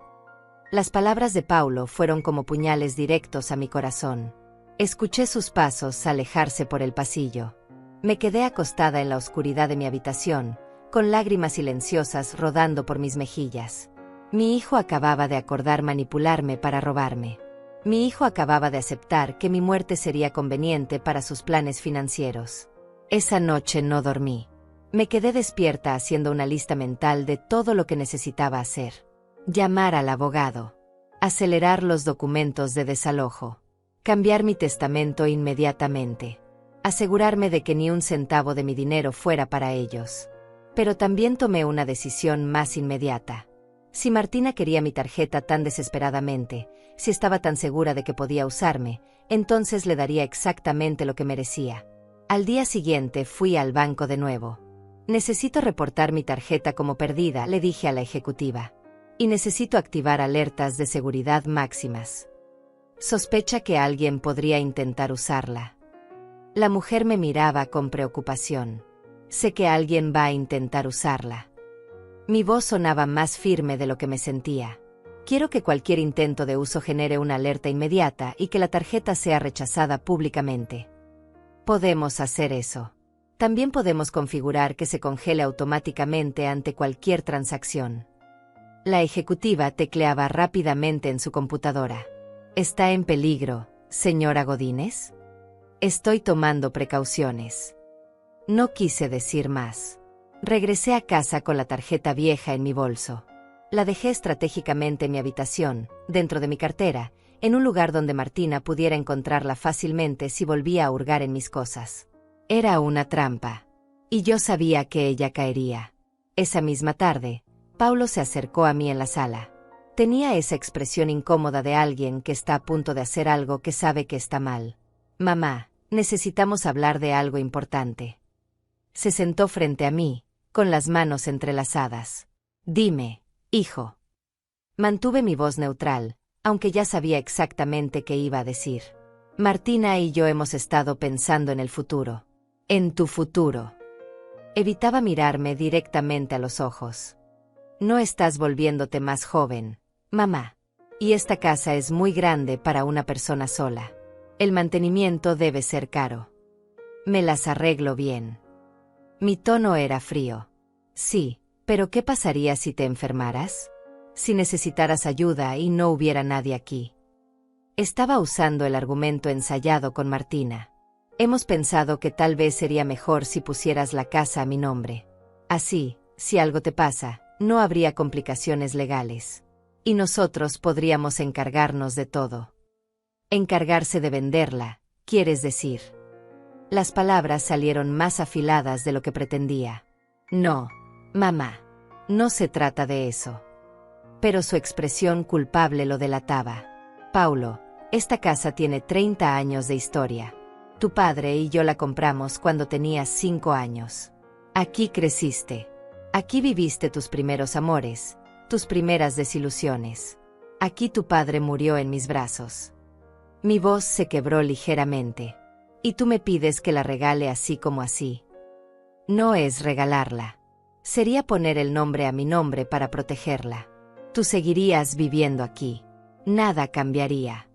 Las palabras de Paulo fueron como puñales directos a mi corazón. Escuché sus pasos alejarse por el pasillo. Me quedé acostada en la oscuridad de mi habitación, con lágrimas silenciosas rodando por mis mejillas. Mi hijo acababa de acordar manipularme para robarme. Mi hijo acababa de aceptar que mi muerte sería conveniente para sus planes financieros. Esa noche no dormí. Me quedé despierta haciendo una lista mental de todo lo que necesitaba hacer. Llamar al abogado. Acelerar los documentos de desalojo. Cambiar mi testamento inmediatamente. Asegurarme de que ni un centavo de mi dinero fuera para ellos. Pero también tomé una decisión más inmediata. Si Martina quería mi tarjeta tan desesperadamente, si estaba tan segura de que podía usarme, entonces le daría exactamente lo que merecía. Al día siguiente fui al banco de nuevo. Necesito reportar mi tarjeta como perdida, le dije a la ejecutiva. Y necesito activar alertas de seguridad máximas. Sospecha que alguien podría intentar usarla. La mujer me miraba con preocupación. Sé que alguien va a intentar usarla. Mi voz sonaba más firme de lo que me sentía. Quiero que cualquier intento de uso genere una alerta inmediata y que la tarjeta sea rechazada públicamente. Podemos hacer eso. También podemos configurar que se congele automáticamente ante cualquier transacción. La ejecutiva tecleaba rápidamente en su computadora. ¿Está en peligro, señora Godínez? Estoy tomando precauciones. No quise decir más. Regresé a casa con la tarjeta vieja en mi bolso. La dejé estratégicamente en mi habitación, dentro de mi cartera, en un lugar donde Martina pudiera encontrarla fácilmente si volvía a hurgar en mis cosas. Era una trampa. Y yo sabía que ella caería. Esa misma tarde, Paulo se acercó a mí en la sala. Tenía esa expresión incómoda de alguien que está a punto de hacer algo que sabe que está mal. Mamá, necesitamos hablar de algo importante. Se sentó frente a mí, con las manos entrelazadas. Dime, hijo. Mantuve mi voz neutral, aunque ya sabía exactamente qué iba a decir. Martina y yo hemos estado pensando en el futuro. En tu futuro. Evitaba mirarme directamente a los ojos. No estás volviéndote más joven, mamá. Y esta casa es muy grande para una persona sola. El mantenimiento debe ser caro. Me las arreglo bien. Mi tono era frío. Sí, pero ¿qué pasaría si te enfermaras? Si necesitaras ayuda y no hubiera nadie aquí. Estaba usando el argumento ensayado con Martina. Hemos pensado que tal vez sería mejor si pusieras la casa a mi nombre. Así, si algo te pasa, no habría complicaciones legales. Y nosotros podríamos encargarnos de todo. Encargarse de venderla, quieres decir. Las palabras salieron más afiladas de lo que pretendía. No, mamá, no se trata de eso. Pero su expresión culpable lo delataba. Paulo, esta casa tiene 30 años de historia. Tu padre y yo la compramos cuando tenías 5 años. Aquí creciste. Aquí viviste tus primeros amores, tus primeras desilusiones. Aquí tu padre murió en mis brazos. Mi voz se quebró ligeramente. Y tú me pides que la regale así como así. No es regalarla. Sería poner el nombre a mi nombre para protegerla. Tú seguirías viviendo aquí. Nada cambiaría.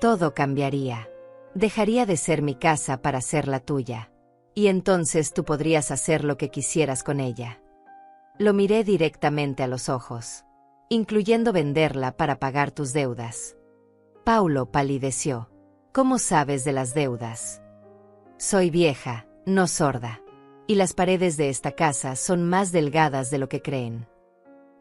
Todo cambiaría. Dejaría de ser mi casa para ser la tuya. Y entonces tú podrías hacer lo que quisieras con ella. Lo miré directamente a los ojos. Incluyendo venderla para pagar tus deudas. Paulo palideció. ¿Cómo sabes de las deudas? Soy vieja, no sorda. Y las paredes de esta casa son más delgadas de lo que creen.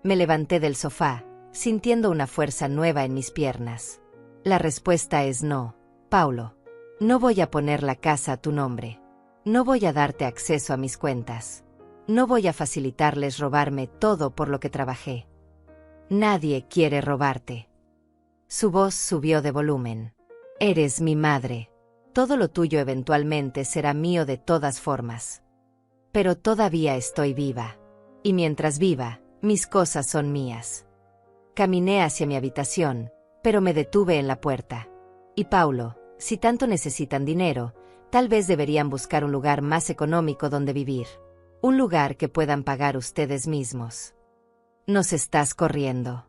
Me levanté del sofá, sintiendo una fuerza nueva en mis piernas. La respuesta es no, Paulo. No voy a poner la casa a tu nombre. No voy a darte acceso a mis cuentas. No voy a facilitarles robarme todo por lo que trabajé. Nadie quiere robarte. Su voz subió de volumen. Eres mi madre. Todo lo tuyo eventualmente será mío de todas formas. Pero todavía estoy viva. Y mientras viva, mis cosas son mías. Caminé hacia mi habitación, pero me detuve en la puerta. Y Paulo, si tanto necesitan dinero, tal vez deberían buscar un lugar más económico donde vivir. Un lugar que puedan pagar ustedes mismos. Nos estás corriendo.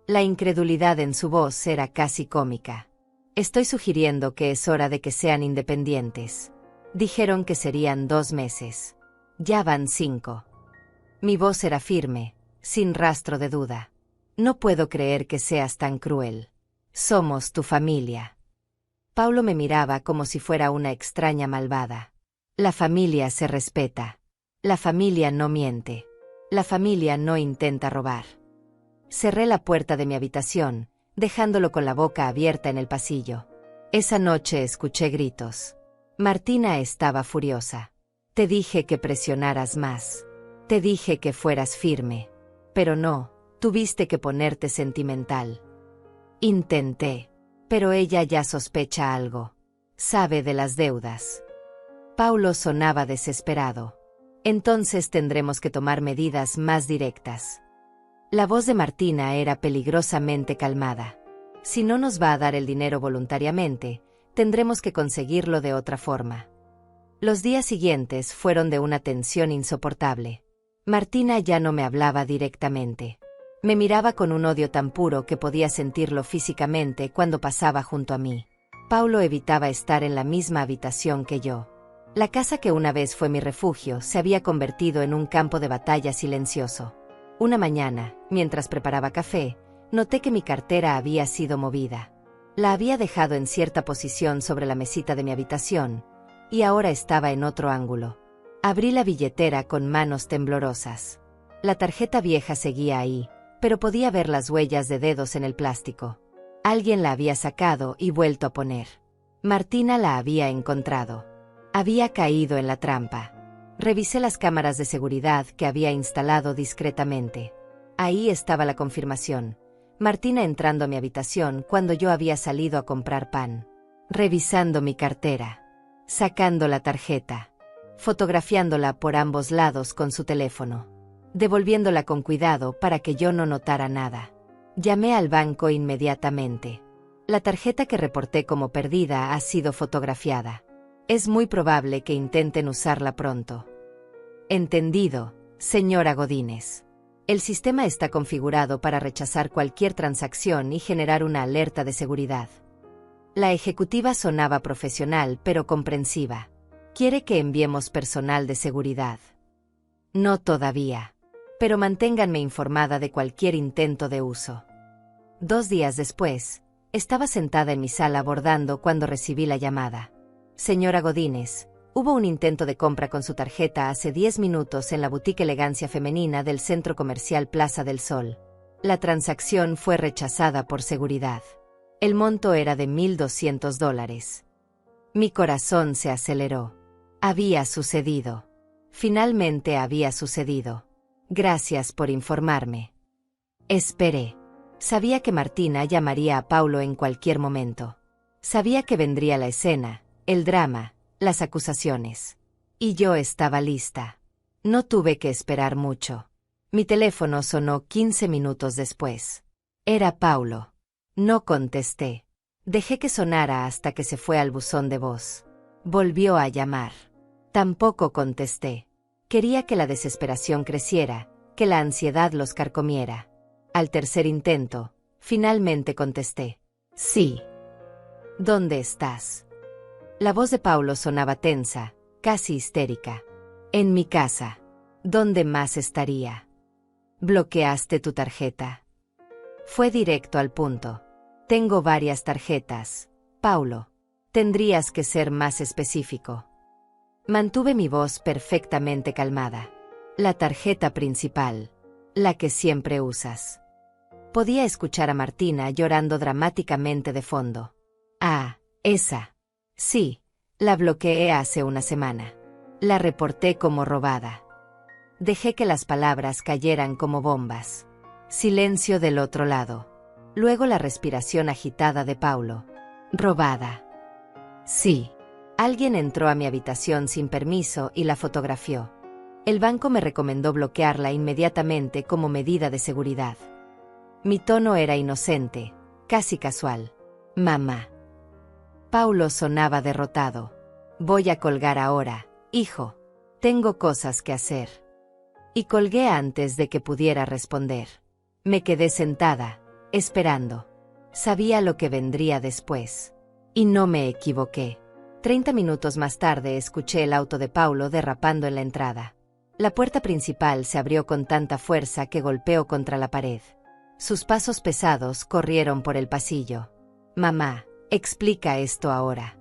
La incredulidad en su voz era casi cómica. Estoy sugiriendo que es hora de que sean independientes. Dijeron que serían 2 meses. Ya van 5. Mi voz era firme, sin rastro de duda. No puedo creer que seas tan cruel. Somos tu familia. Paulo me miraba como si fuera una extraña malvada. La familia se respeta. La familia no miente. La familia no intenta robar. Cerré la puerta de mi habitación, dejándolo con la boca abierta en el pasillo. Esa noche escuché gritos. Martina estaba furiosa. Te dije que presionaras más. Te dije que fueras firme. Pero no, tuviste que ponerte sentimental. Intenté. Pero ella ya sospecha algo. Sabe de las deudas. Paulo sonaba desesperado. Entonces tendremos que tomar medidas más directas. La voz de Martina era peligrosamente calmada. Si no nos va a dar el dinero voluntariamente, tendremos que conseguirlo de otra forma. Los días siguientes fueron de una tensión insoportable. Martina ya no me hablaba directamente. Me miraba con un odio tan puro que podía sentirlo físicamente cuando pasaba junto a mí. Paulo evitaba estar en la misma habitación que yo. La casa que una vez fue mi refugio se había convertido en un campo de batalla silencioso. Una mañana, mientras preparaba café, noté que mi cartera había sido movida. La había dejado en cierta posición sobre la mesita de mi habitación, y ahora estaba en otro ángulo. Abrí la billetera con manos temblorosas. La tarjeta vieja seguía ahí, pero podía ver las huellas de dedos en el plástico. Alguien la había sacado y vuelto a poner. Martina la había encontrado. Había caído en la trampa. Revisé las cámaras de seguridad que había instalado discretamente. Ahí estaba la confirmación. Martina entrando a mi habitación cuando yo había salido a comprar pan. Revisando mi cartera. Sacando la tarjeta. Fotografiándola por ambos lados con su teléfono. Devolviéndola con cuidado para que yo no notara nada. Llamé al banco inmediatamente. La tarjeta que reporté como perdida ha sido fotografiada. Es muy probable que intenten usarla pronto. Entendido, señora Godínez. El sistema está configurado para rechazar cualquier transacción y generar una alerta de seguridad. La ejecutiva sonaba profesional pero comprensiva. ¿Quiere que enviemos personal de seguridad? No todavía. Pero manténganme informada de cualquier intento de uso. 2 días después, estaba sentada en mi sala bordando cuando recibí la llamada. Señora Godínez, hubo un intento de compra con su tarjeta hace 10 minutos en la boutique Elegancia Femenina del Centro Comercial Plaza del Sol. La transacción fue rechazada por seguridad. El monto era de $1,200. Mi corazón se aceleró. Había sucedido. Finalmente había sucedido. Gracias por informarme. Esperé. Sabía que Martina llamaría a Paulo en cualquier momento. Sabía que vendría la escena, el drama, las acusaciones. Y yo estaba lista. No tuve que esperar mucho. Mi teléfono sonó 15 minutos después. Era Paulo. No contesté. Dejé que sonara hasta que se fue al buzón de voz. Volvió a llamar. Tampoco contesté. Quería que la desesperación creciera, que la ansiedad los carcomiera. Al tercer intento, finalmente contesté. Sí. ¿Dónde estás? La voz de Paulo sonaba tensa, casi histérica. En mi casa. ¿Dónde más estaría? ¿Bloqueaste tu tarjeta? Fue directo al punto. Tengo varias tarjetas, Paulo. Tendrías que ser más específico. Mantuve mi voz perfectamente calmada. La tarjeta principal. La que siempre usas. Podía escuchar a Martina llorando dramáticamente de fondo. Ah, esa. Sí, la bloqueé hace una semana. La reporté como robada. Dejé que las palabras cayeran como bombas. Silencio del otro lado. Luego la respiración agitada de Paulo. Robada. Sí. Alguien entró a mi habitación sin permiso y la fotografió. El banco me recomendó bloquearla inmediatamente como medida de seguridad. Mi tono era inocente, casi casual. Mamá. Paulo sonaba derrotado. Voy a colgar ahora, hijo. Tengo cosas que hacer. Y colgué antes de que pudiera responder. Me quedé sentada, esperando. Sabía lo que vendría después. Y no me equivoqué. 30 minutos más tarde escuché el auto de Paulo derrapando en la entrada. La puerta principal se abrió con tanta fuerza que golpeó contra la pared. Sus pasos pesados corrieron por el pasillo. Mamá, explica esto ahora.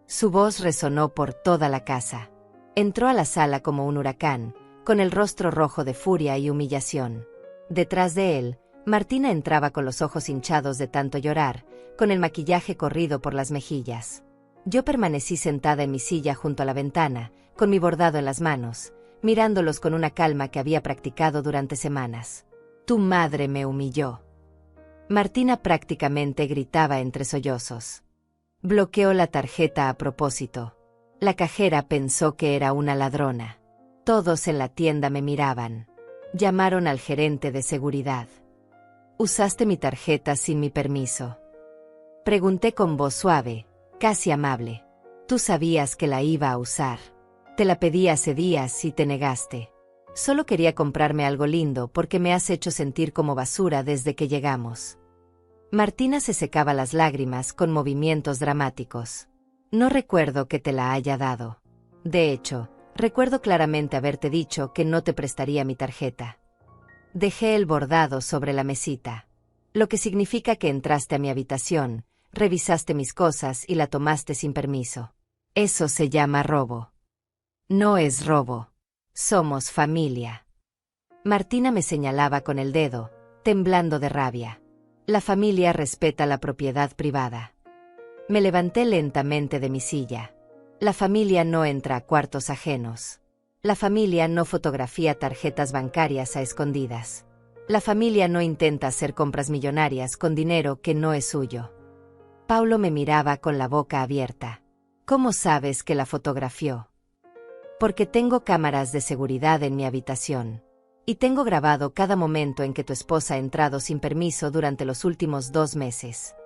Su voz resonó por toda la casa. Entró a la sala como un huracán, con el rostro rojo de furia y humillación. Detrás de él, Martina entraba con los ojos hinchados de tanto llorar, con el maquillaje corrido por las mejillas. Yo permanecí sentada en mi silla junto a la ventana, con mi bordado en las manos, mirándolos con una calma que había practicado durante semanas. Tu madre me humilló. Martina prácticamente gritaba entre sollozos. Bloqueó la tarjeta a propósito. La cajera pensó que era una ladrona. Todos en la tienda me miraban. Llamaron al gerente de seguridad. ¿Usaste mi tarjeta sin mi permiso? Pregunté con voz suave, casi amable. Tú sabías que la iba a usar. Te la pedí hace días y te negaste. Solo quería comprarme algo lindo porque me has hecho sentir como basura desde que llegamos. Martina se secaba las lágrimas con movimientos dramáticos. No recuerdo que te la haya dado. De hecho, recuerdo claramente haberte dicho que no te prestaría mi tarjeta. Dejé el bordado sobre la mesita. Lo que significa que entraste a mi habitación, revisaste mis cosas y la tomaste sin permiso. Eso se llama robo. No es robo. Somos familia. Martina me señalaba con el dedo, temblando de rabia. La familia respeta la propiedad privada. Me levanté lentamente de mi silla. La familia no entra a cuartos ajenos. La familia no fotografía tarjetas bancarias a escondidas. La familia no intenta hacer compras millonarias con dinero que no es suyo. Paulo me miraba con la boca abierta. ¿Cómo sabes que la fotografió? Porque tengo cámaras de seguridad en mi habitación. Y tengo grabado cada momento en que tu esposa ha entrado sin permiso durante los últimos 2 meses.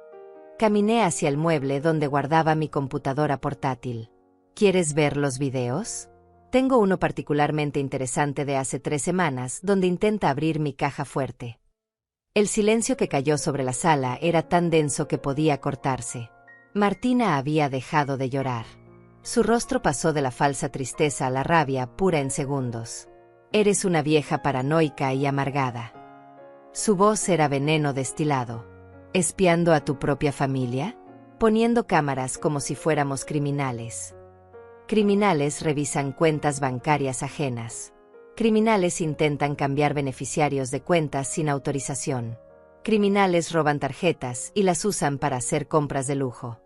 Caminé hacia el mueble donde guardaba mi computadora portátil. ¿Quieres ver los videos? Tengo uno particularmente interesante de hace 3 semanas donde intenta abrir mi caja fuerte. El silencio que cayó sobre la sala era tan denso que podía cortarse. Martina había dejado de llorar. Su rostro pasó de la falsa tristeza a la rabia pura en segundos. Eres una vieja paranoica y amargada. Su voz era veneno destilado. ¿Espiando a tu propia familia? Poniendo cámaras como si fuéramos criminales. Criminales revisan cuentas bancarias ajenas. Criminales intentan cambiar beneficiarios de cuentas sin autorización. Criminales roban tarjetas y las usan para hacer compras de lujo.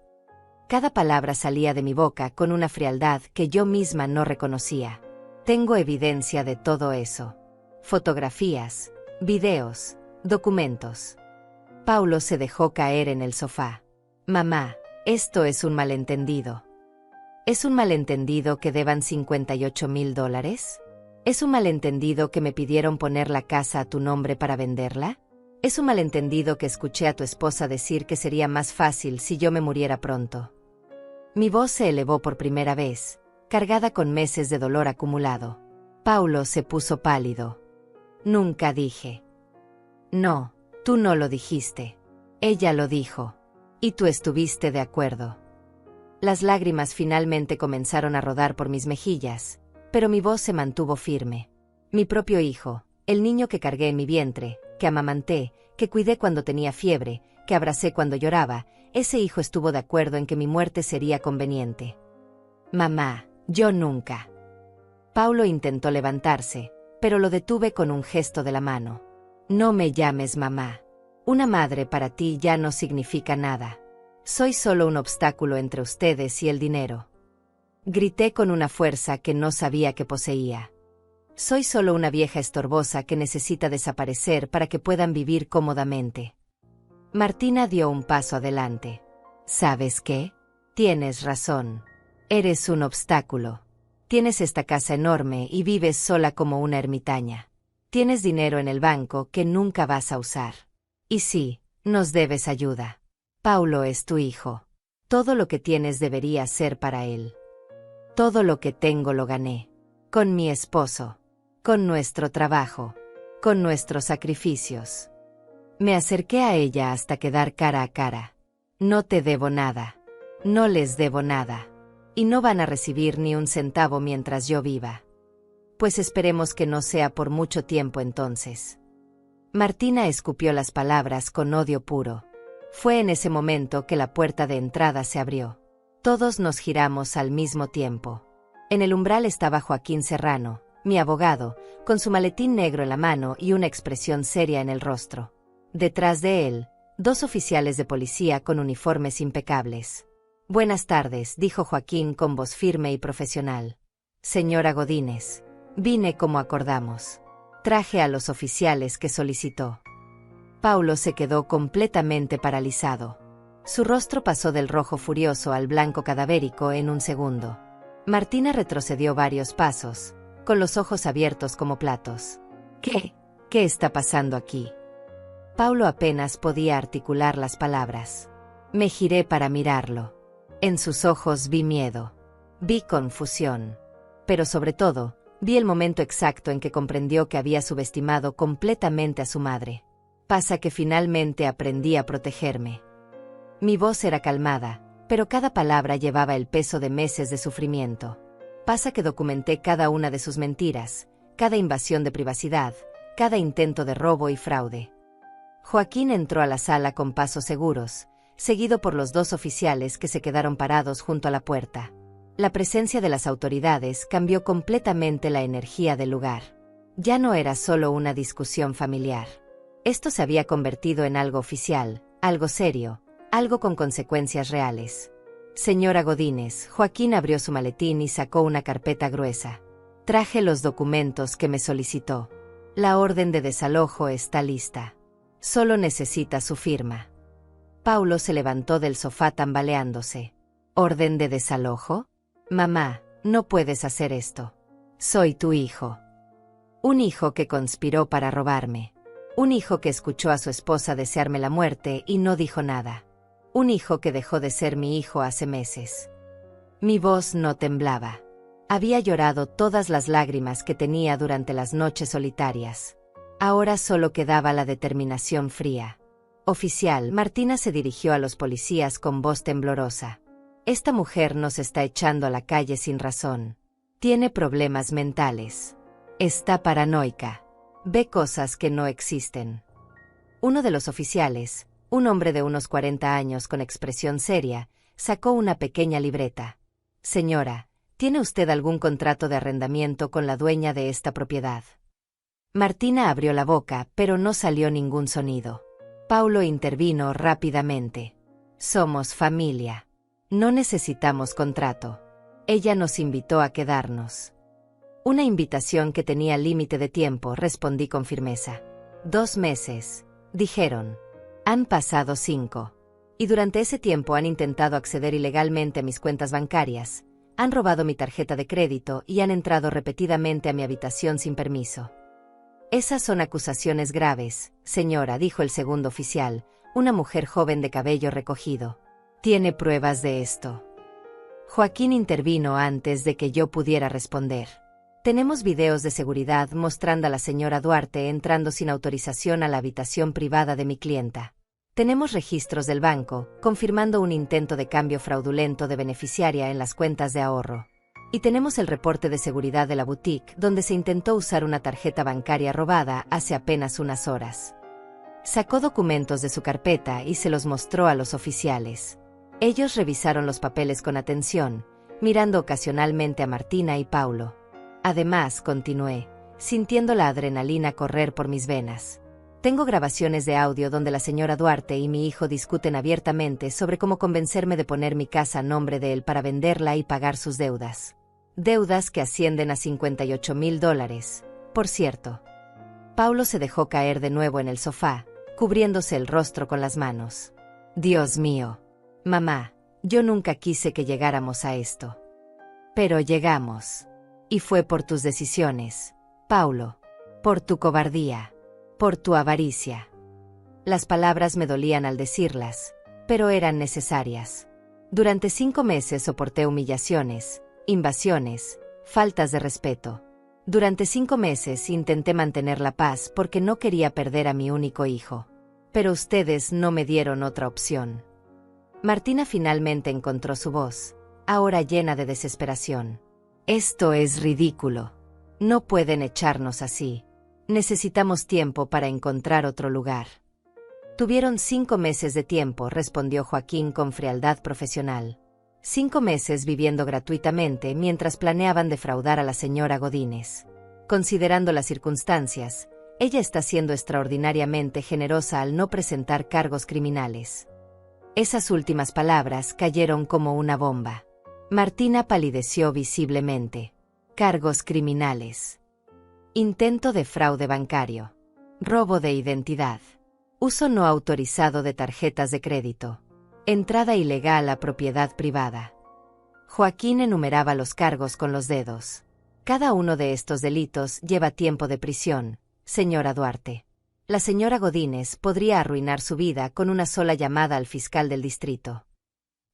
Cada palabra salía de mi boca con una frialdad que yo misma no reconocía. Tengo evidencia de todo eso. Fotografías, videos, documentos. Paulo se dejó caer en el sofá. Mamá, esto es un malentendido. ¿Es un malentendido que deban $58,000? ¿Es un malentendido que me pidieron poner la casa a tu nombre para venderla? ¿Es un malentendido que escuché a tu esposa decir que sería más fácil si yo me muriera pronto? Mi voz se elevó por primera vez, cargada con meses de dolor acumulado. Paulo se puso pálido. Nunca dije. No, tú no lo dijiste. Ella lo dijo. Y tú estuviste de acuerdo. Las lágrimas finalmente comenzaron a rodar por mis mejillas, pero mi voz se mantuvo firme. Mi propio hijo, el niño que cargué en mi vientre, que amamanté, que cuidé cuando tenía fiebre, que abracé cuando lloraba, ese hijo estuvo de acuerdo en que mi muerte sería conveniente. Mamá, yo nunca. Paulo intentó levantarse, pero lo detuve con un gesto de la mano. No me llames mamá. Una madre para ti ya no significa nada. Soy solo un obstáculo entre ustedes y el dinero. Grité con una fuerza que no sabía que poseía. Soy solo una vieja estorbosa que necesita desaparecer para que puedan vivir cómodamente. Martina dio un paso adelante. ¿Sabes qué? Tienes razón. Eres un obstáculo. Tienes esta casa enorme y vives sola como una ermitaña. Tienes dinero en el banco que nunca vas a usar. Y sí, nos debes ayuda. Paulo es tu hijo. Todo lo que tienes debería ser para él. Todo lo que tengo lo gané. Con mi esposo. Con nuestro trabajo. Con nuestros sacrificios. Me acerqué a ella hasta quedar cara a cara. No te debo nada. No les debo nada. Y no van a recibir ni un centavo mientras yo viva. Pues esperemos que no sea por mucho tiempo entonces. Martina escupió las palabras con odio puro. Fue en ese momento que la puerta de entrada se abrió. Todos nos giramos al mismo tiempo. En el umbral estaba Joaquín Serrano, mi abogado, con su maletín negro en la mano y una expresión seria en el rostro. Detrás de él, 2 oficiales de policía con uniformes impecables. «Buenas tardes», dijo Joaquín con voz firme y profesional. «Señora Godínez, vine como acordamos. Traje a los oficiales que solicitó». Paulo se quedó completamente paralizado. Su rostro pasó del rojo furioso al blanco cadavérico en un segundo. Martina retrocedió varios pasos, con los ojos abiertos como platos. ¿Qué está pasando aquí? Paulo apenas podía articular las palabras. Me giré para mirarlo. En sus ojos vi miedo. Vi confusión. Pero sobre todo, vi el momento exacto en que comprendió que había subestimado completamente a su madre. Pasa que finalmente aprendí a protegerme. Mi voz era calmada, pero cada palabra llevaba el peso de meses de sufrimiento. Pasa que documenté cada una de sus mentiras, cada invasión de privacidad, cada intento de robo y fraude. Joaquín entró a la sala con pasos seguros, seguido por los 2 oficiales que se quedaron parados junto a la puerta. La presencia de las autoridades cambió completamente la energía del lugar. Ya no era solo una discusión familiar. Esto se había convertido en algo oficial, algo serio, algo con consecuencias reales. Señora Godínez, Joaquín abrió su maletín y sacó una carpeta gruesa. Traje los documentos que me solicitó. La orden de desalojo está lista. Solo necesita su firma. Paulo se levantó del sofá tambaleándose. ¿Orden de desalojo? Mamá, no puedes hacer esto. Soy tu hijo. Un hijo que conspiró para robarme. Un hijo que escuchó a su esposa desearme la muerte y no dijo nada. Un hijo que dejó de ser mi hijo hace meses. Mi voz no temblaba. Había llorado todas las lágrimas que tenía durante las noches solitarias. Ahora solo quedaba la determinación fría. Oficial, Martina se dirigió a los policías con voz temblorosa. Esta mujer nos está echando a la calle sin razón. Tiene problemas mentales. Está paranoica. Ve cosas que no existen. Uno de los oficiales, un hombre de unos 40 años con expresión seria, sacó una pequeña libreta. Señora, ¿tiene usted algún contrato de arrendamiento con la dueña de esta propiedad? Martina abrió la boca, pero no salió ningún sonido. Paulo intervino rápidamente. Somos familia. No necesitamos contrato. Ella nos invitó a quedarnos. Una invitación que tenía límite de tiempo, respondí con firmeza. 2 meses, dijeron. Han pasado 5. Y durante ese tiempo han intentado acceder ilegalmente a mis cuentas bancarias, han robado mi tarjeta de crédito y han entrado repetidamente a mi habitación sin permiso. Esas son acusaciones graves, señora, dijo el segundo oficial, una mujer joven de cabello recogido. ¿Tiene pruebas de esto? Joaquín intervino antes de que yo pudiera responder. Tenemos videos de seguridad mostrando a la señora Duarte entrando sin autorización a la habitación privada de mi clienta. Tenemos registros del banco, confirmando un intento de cambio fraudulento de beneficiaria en las cuentas de ahorro. Y tenemos el reporte de seguridad de la boutique, donde se intentó usar una tarjeta bancaria robada hace apenas unas horas. Sacó documentos de su carpeta y se los mostró a los oficiales. Ellos revisaron los papeles con atención, mirando ocasionalmente a Martina y Paulo. Además, continué, sintiendo la adrenalina correr por mis venas. Tengo grabaciones de audio donde la señora Duarte y mi hijo discuten abiertamente sobre cómo convencerme de poner mi casa a nombre de él para venderla y pagar sus deudas. Deudas que ascienden a $58,000, por cierto. Paulo se dejó caer de nuevo en el sofá, cubriéndose el rostro con las manos. Dios mío. Mamá, yo nunca quise que llegáramos a esto. Pero llegamos. Y fue por tus decisiones, Paulo. Por tu cobardía. Por tu avaricia. Las palabras me dolían al decirlas, pero eran necesarias. Durante 5 meses soporté humillaciones, invasiones, faltas de respeto. Durante 5 meses intenté mantener la paz porque no quería perder a mi único hijo. Pero ustedes no me dieron otra opción. Martina finalmente encontró su voz, ahora llena de desesperación. Esto es ridículo. No pueden echarnos así. Necesitamos tiempo para encontrar otro lugar. Tuvieron 5 meses de tiempo, respondió Joaquín con frialdad profesional. 5 meses viviendo gratuitamente mientras planeaban defraudar a la señora Godínez. Considerando las circunstancias, ella está siendo extraordinariamente generosa al no presentar cargos criminales. Esas últimas palabras cayeron como una bomba. Martina palideció visiblemente. Cargos criminales. Intento de fraude bancario. Robo de identidad. Uso no autorizado de tarjetas de crédito. Entrada ilegal a propiedad privada. Joaquín enumeraba los cargos con los dedos. Cada uno de estos delitos lleva tiempo de prisión, señora Duarte. La señora Godínez podría arruinar su vida con una sola llamada al fiscal del distrito.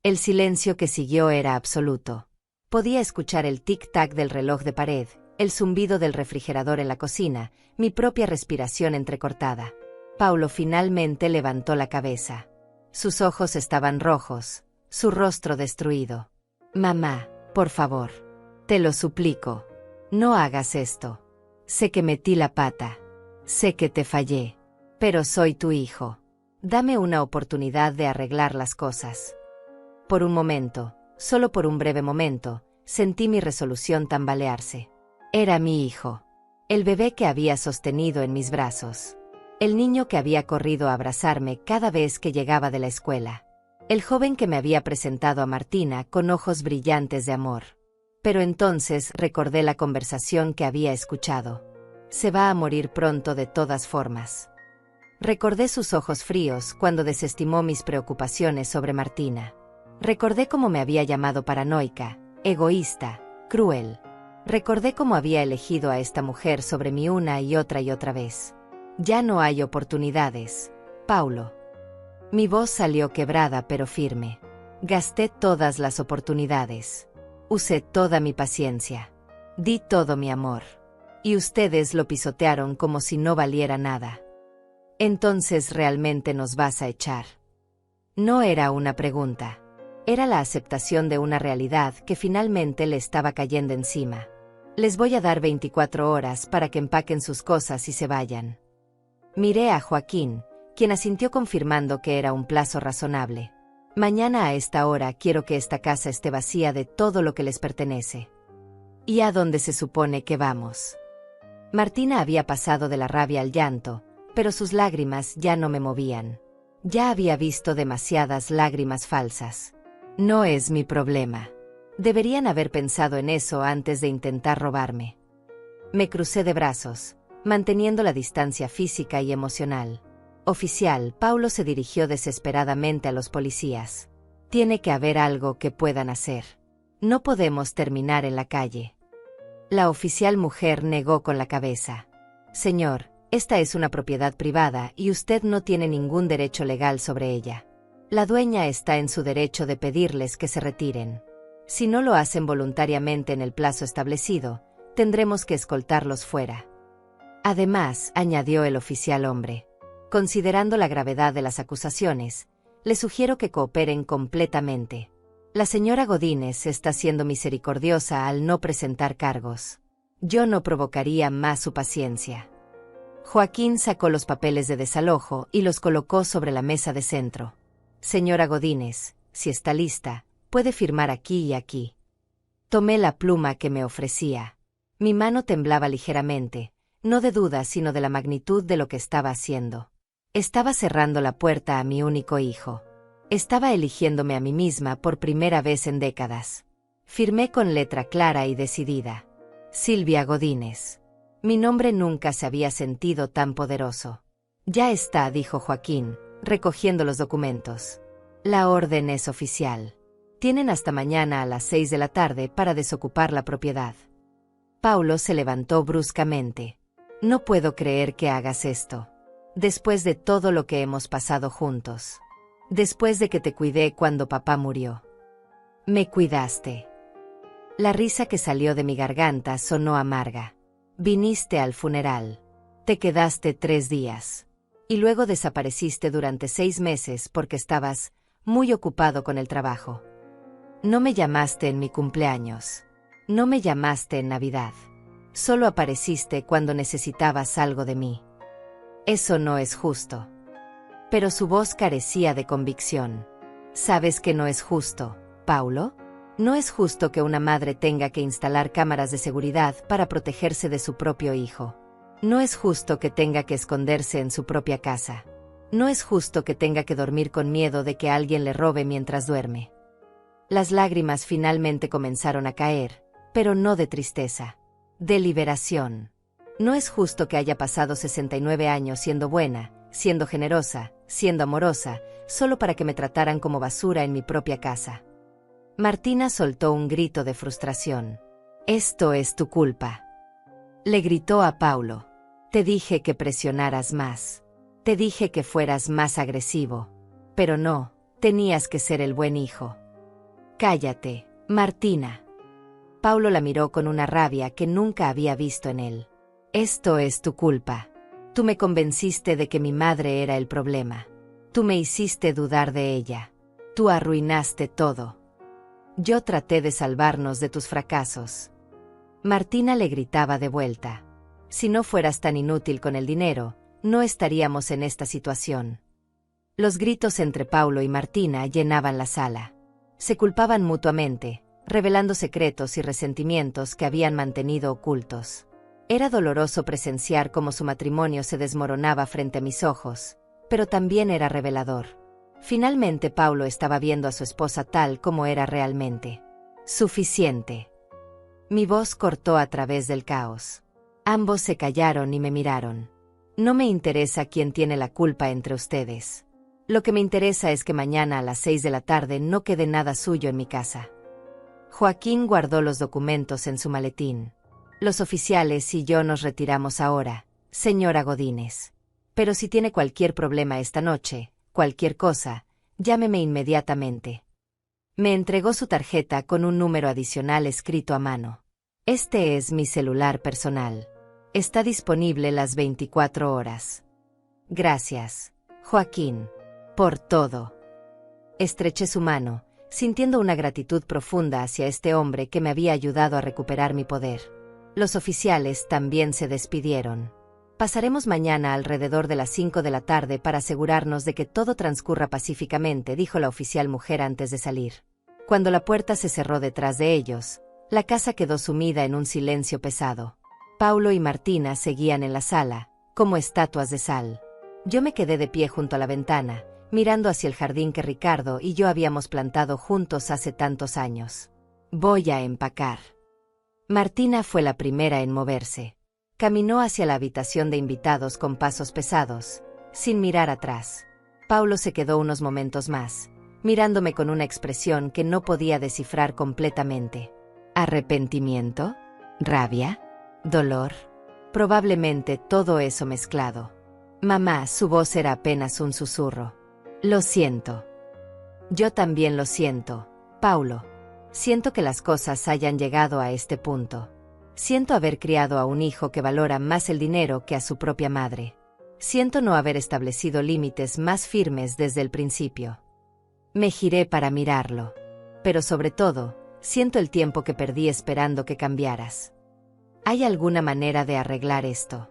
El silencio que siguió era absoluto. Podía escuchar el tic-tac del reloj de pared, el zumbido del refrigerador en la cocina, mi propia respiración entrecortada. Paulo finalmente levantó la cabeza. Sus ojos estaban rojos, su rostro destruido. Mamá, por favor. Te lo suplico. No hagas esto. Sé que metí la pata. Sé que te fallé. Pero soy tu hijo. Dame una oportunidad de arreglar las cosas. Por un momento, solo por un breve momento, sentí mi resolución tambalearse. Era mi hijo. El bebé que había sostenido en mis brazos. El niño que había corrido a abrazarme cada vez que llegaba de la escuela. El joven que me había presentado a Martina con ojos brillantes de amor. Pero entonces recordé la conversación que había escuchado. Se va a morir pronto de todas formas. Recordé sus ojos fríos cuando desestimó mis preocupaciones sobre Martina. Recordé cómo me había llamado paranoica, egoísta, cruel. Recordé cómo había elegido a esta mujer sobre mí una y otra vez. Ya no hay oportunidades, Paulo. Mi voz salió quebrada pero firme. Gasté todas las oportunidades. Usé toda mi paciencia. Di todo mi amor. Y ustedes lo pisotearon como si no valiera nada. Entonces realmente nos vas a echar. No era una pregunta. Era la aceptación de una realidad que finalmente le estaba cayendo encima. Les voy a dar 24 horas para que empaquen sus cosas y se vayan. Miré a Joaquín, quien asintió confirmando que era un plazo razonable. Mañana a esta hora quiero que esta casa esté vacía de todo lo que les pertenece. ¿Y a dónde se supone que vamos? Martina había pasado de la rabia al llanto, pero sus lágrimas ya no me movían. Ya había visto demasiadas lágrimas falsas. No es mi problema. Deberían haber pensado en eso antes de intentar robarme. Me crucé de brazos, manteniendo la distancia física y emocional. Oficial, Paulo se dirigió desesperadamente a los policías. Tiene que haber algo que puedan hacer. No podemos terminar en la calle. La oficial mujer negó con la cabeza. Señor, esta es una propiedad privada y usted no tiene ningún derecho legal sobre ella. La dueña está en su derecho de pedirles que se retiren. Si no lo hacen voluntariamente en el plazo establecido, tendremos que escoltarlos fuera. Además, añadió el oficial hombre, considerando la gravedad de las acusaciones, le sugiero que cooperen completamente. La señora Godínez está siendo misericordiosa al no presentar cargos. Yo no provocaría más su paciencia. Joaquín sacó los papeles de desalojo y los colocó sobre la mesa de centro. Señora Godínez, si está lista, puede firmar aquí y aquí. Tomé la pluma que me ofrecía. Mi mano temblaba ligeramente, no de duda sino de la magnitud de lo que estaba haciendo. Estaba cerrando la puerta a mi único hijo. Estaba eligiéndome a mí misma por primera vez en décadas. Firmé con letra clara y decidida. Silvia Godínez. Mi nombre nunca se había sentido tan poderoso. Ya está, dijo Joaquín, recogiendo los documentos. La orden es oficial. Tienen hasta mañana a las 6 de la tarde para desocupar la propiedad. Paulo se levantó bruscamente. No puedo creer que hagas esto. Después de todo lo que hemos pasado juntos. Después de que te cuidé cuando papá murió. Me cuidaste. La risa que salió de mi garganta sonó amarga. Viniste al funeral. Te quedaste 3 días. Y luego desapareciste durante 6 meses porque estabas muy ocupado con el trabajo. No me llamaste en mi cumpleaños. No me llamaste en Navidad. Solo apareciste cuando necesitabas algo de mí. Eso no es justo. Pero su voz carecía de convicción. ¿Sabes que no es justo, Paulo? No es justo que una madre tenga que instalar cámaras de seguridad para protegerse de su propio hijo. No es justo que tenga que esconderse en su propia casa. No es justo que tenga que dormir con miedo de que alguien le robe mientras duerme. Las lágrimas finalmente comenzaron a caer, pero no de tristeza, de liberación. No es justo que haya pasado 69 años siendo buena, siendo generosa, siendo amorosa, solo para que me trataran como basura en mi propia casa. Martina soltó un grito de frustración. Esto es tu culpa. Le gritó a Paulo. Te dije que presionaras más. Te dije que fueras más agresivo. Pero no, tenías que ser el buen hijo. Cállate, Martina. Paulo la miró con una rabia que nunca había visto en él. Esto es tu culpa. Tú me convenciste de que mi madre era el problema. Tú me hiciste dudar de ella. Tú arruinaste todo. Yo traté de salvarnos de tus fracasos. Martina le gritaba de vuelta. Si no fueras tan inútil con el dinero, no estaríamos en esta situación. Los gritos entre Paulo y Martina llenaban la sala. Se culpaban mutuamente, revelando secretos y resentimientos que habían mantenido ocultos. Era doloroso presenciar cómo su matrimonio se desmoronaba frente a mis ojos, pero también era revelador. Finalmente Paulo estaba viendo a su esposa tal como era realmente. Suficiente. Mi voz cortó a través del caos. Ambos se callaron y me miraron. No me interesa quién tiene la culpa entre ustedes. Lo que me interesa es que mañana a las 6 de la tarde no quede nada suyo en mi casa. Joaquín guardó los documentos en su maletín. Los oficiales y yo nos retiramos ahora, señora Godínez. Pero si tiene cualquier problema esta noche, cualquier cosa, llámeme inmediatamente. Me entregó su tarjeta con un número adicional escrito a mano. Este es mi celular personal. Está disponible las 24 horas. Gracias, Joaquín, por todo. Estreché su mano, sintiendo una gratitud profunda hacia este hombre que me había ayudado a recuperar mi poder. Los oficiales también se despidieron. Pasaremos mañana alrededor de las 5 de la tarde para asegurarnos de que todo transcurra pacíficamente, dijo la oficial mujer antes de salir. Cuando la puerta se cerró detrás de ellos, la casa quedó sumida en un silencio pesado. Paulo y Martina seguían en la sala, como estatuas de sal. Yo me quedé de pie junto a la ventana, mirando hacia el jardín que Ricardo y yo habíamos plantado juntos hace tantos años. Voy a empacar. Martina fue la primera en moverse. Caminó hacia la habitación de invitados con pasos pesados, sin mirar atrás. Paulo se quedó unos momentos más, mirándome con una expresión que no podía descifrar completamente. ¿Arrepentimiento? ¿Rabia? ¿Dolor? Probablemente todo eso mezclado. Mamá, su voz era apenas un susurro. Lo siento. Yo también lo siento, Paulo. Siento que las cosas hayan llegado a este punto. Siento haber criado a un hijo que valora más el dinero que a su propia madre. Siento no haber establecido límites más firmes desde el principio. Me giré para mirarlo. Pero sobre todo, siento el tiempo que perdí esperando que cambiaras. ¿Hay alguna manera de arreglar esto?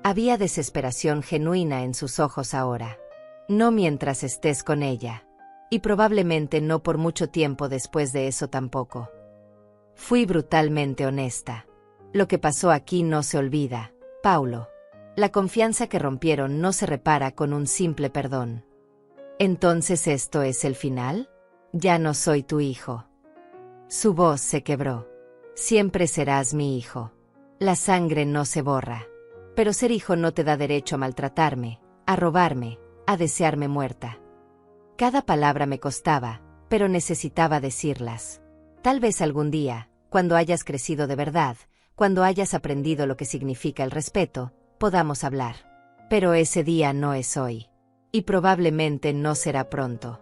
Había desesperación genuina en sus ojos ahora. No mientras estés con ella. Y probablemente no por mucho tiempo después de eso tampoco. Fui brutalmente honesta. Lo que pasó aquí no se olvida, Paulo. La confianza que rompieron no se repara con un simple perdón. ¿Entonces esto es el final? Ya no soy tu hijo. Su voz se quebró. Siempre serás mi hijo. La sangre no se borra. Pero ser hijo no te da derecho a maltratarme, a robarme, a desearme muerta. Cada palabra me costaba, pero necesitaba decirlas. Tal vez algún día, cuando hayas crecido de verdad, cuando hayas aprendido lo que significa el respeto, podamos hablar. Pero ese día no es hoy. Y probablemente no será pronto.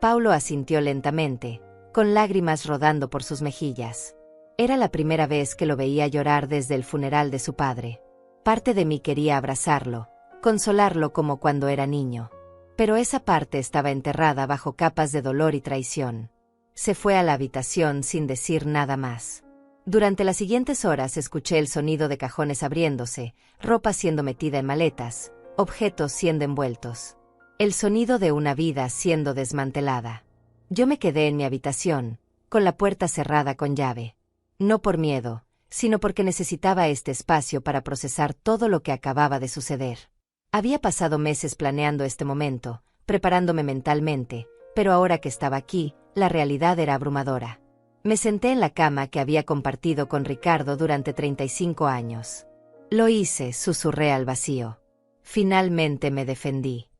Paulo asintió lentamente, con lágrimas rodando por sus mejillas. Era la primera vez que lo veía llorar desde el funeral de su padre. Parte de mí quería abrazarlo, consolarlo como cuando era niño. Pero esa parte estaba enterrada bajo capas de dolor y traición. Se fue a la habitación sin decir nada más. Durante las siguientes horas escuché el sonido de cajones abriéndose, ropa siendo metida en maletas, objetos siendo envueltos. El sonido de una vida siendo desmantelada. Yo me quedé en mi habitación, con la puerta cerrada con llave. No por miedo, sino porque necesitaba este espacio para procesar todo lo que acababa de suceder. Había pasado meses planeando este momento, preparándome mentalmente, pero ahora que estaba aquí, la realidad era abrumadora. Me senté en la cama que había compartido con Ricardo durante 35 años. Lo hice, susurré al vacío. Finalmente me defendí.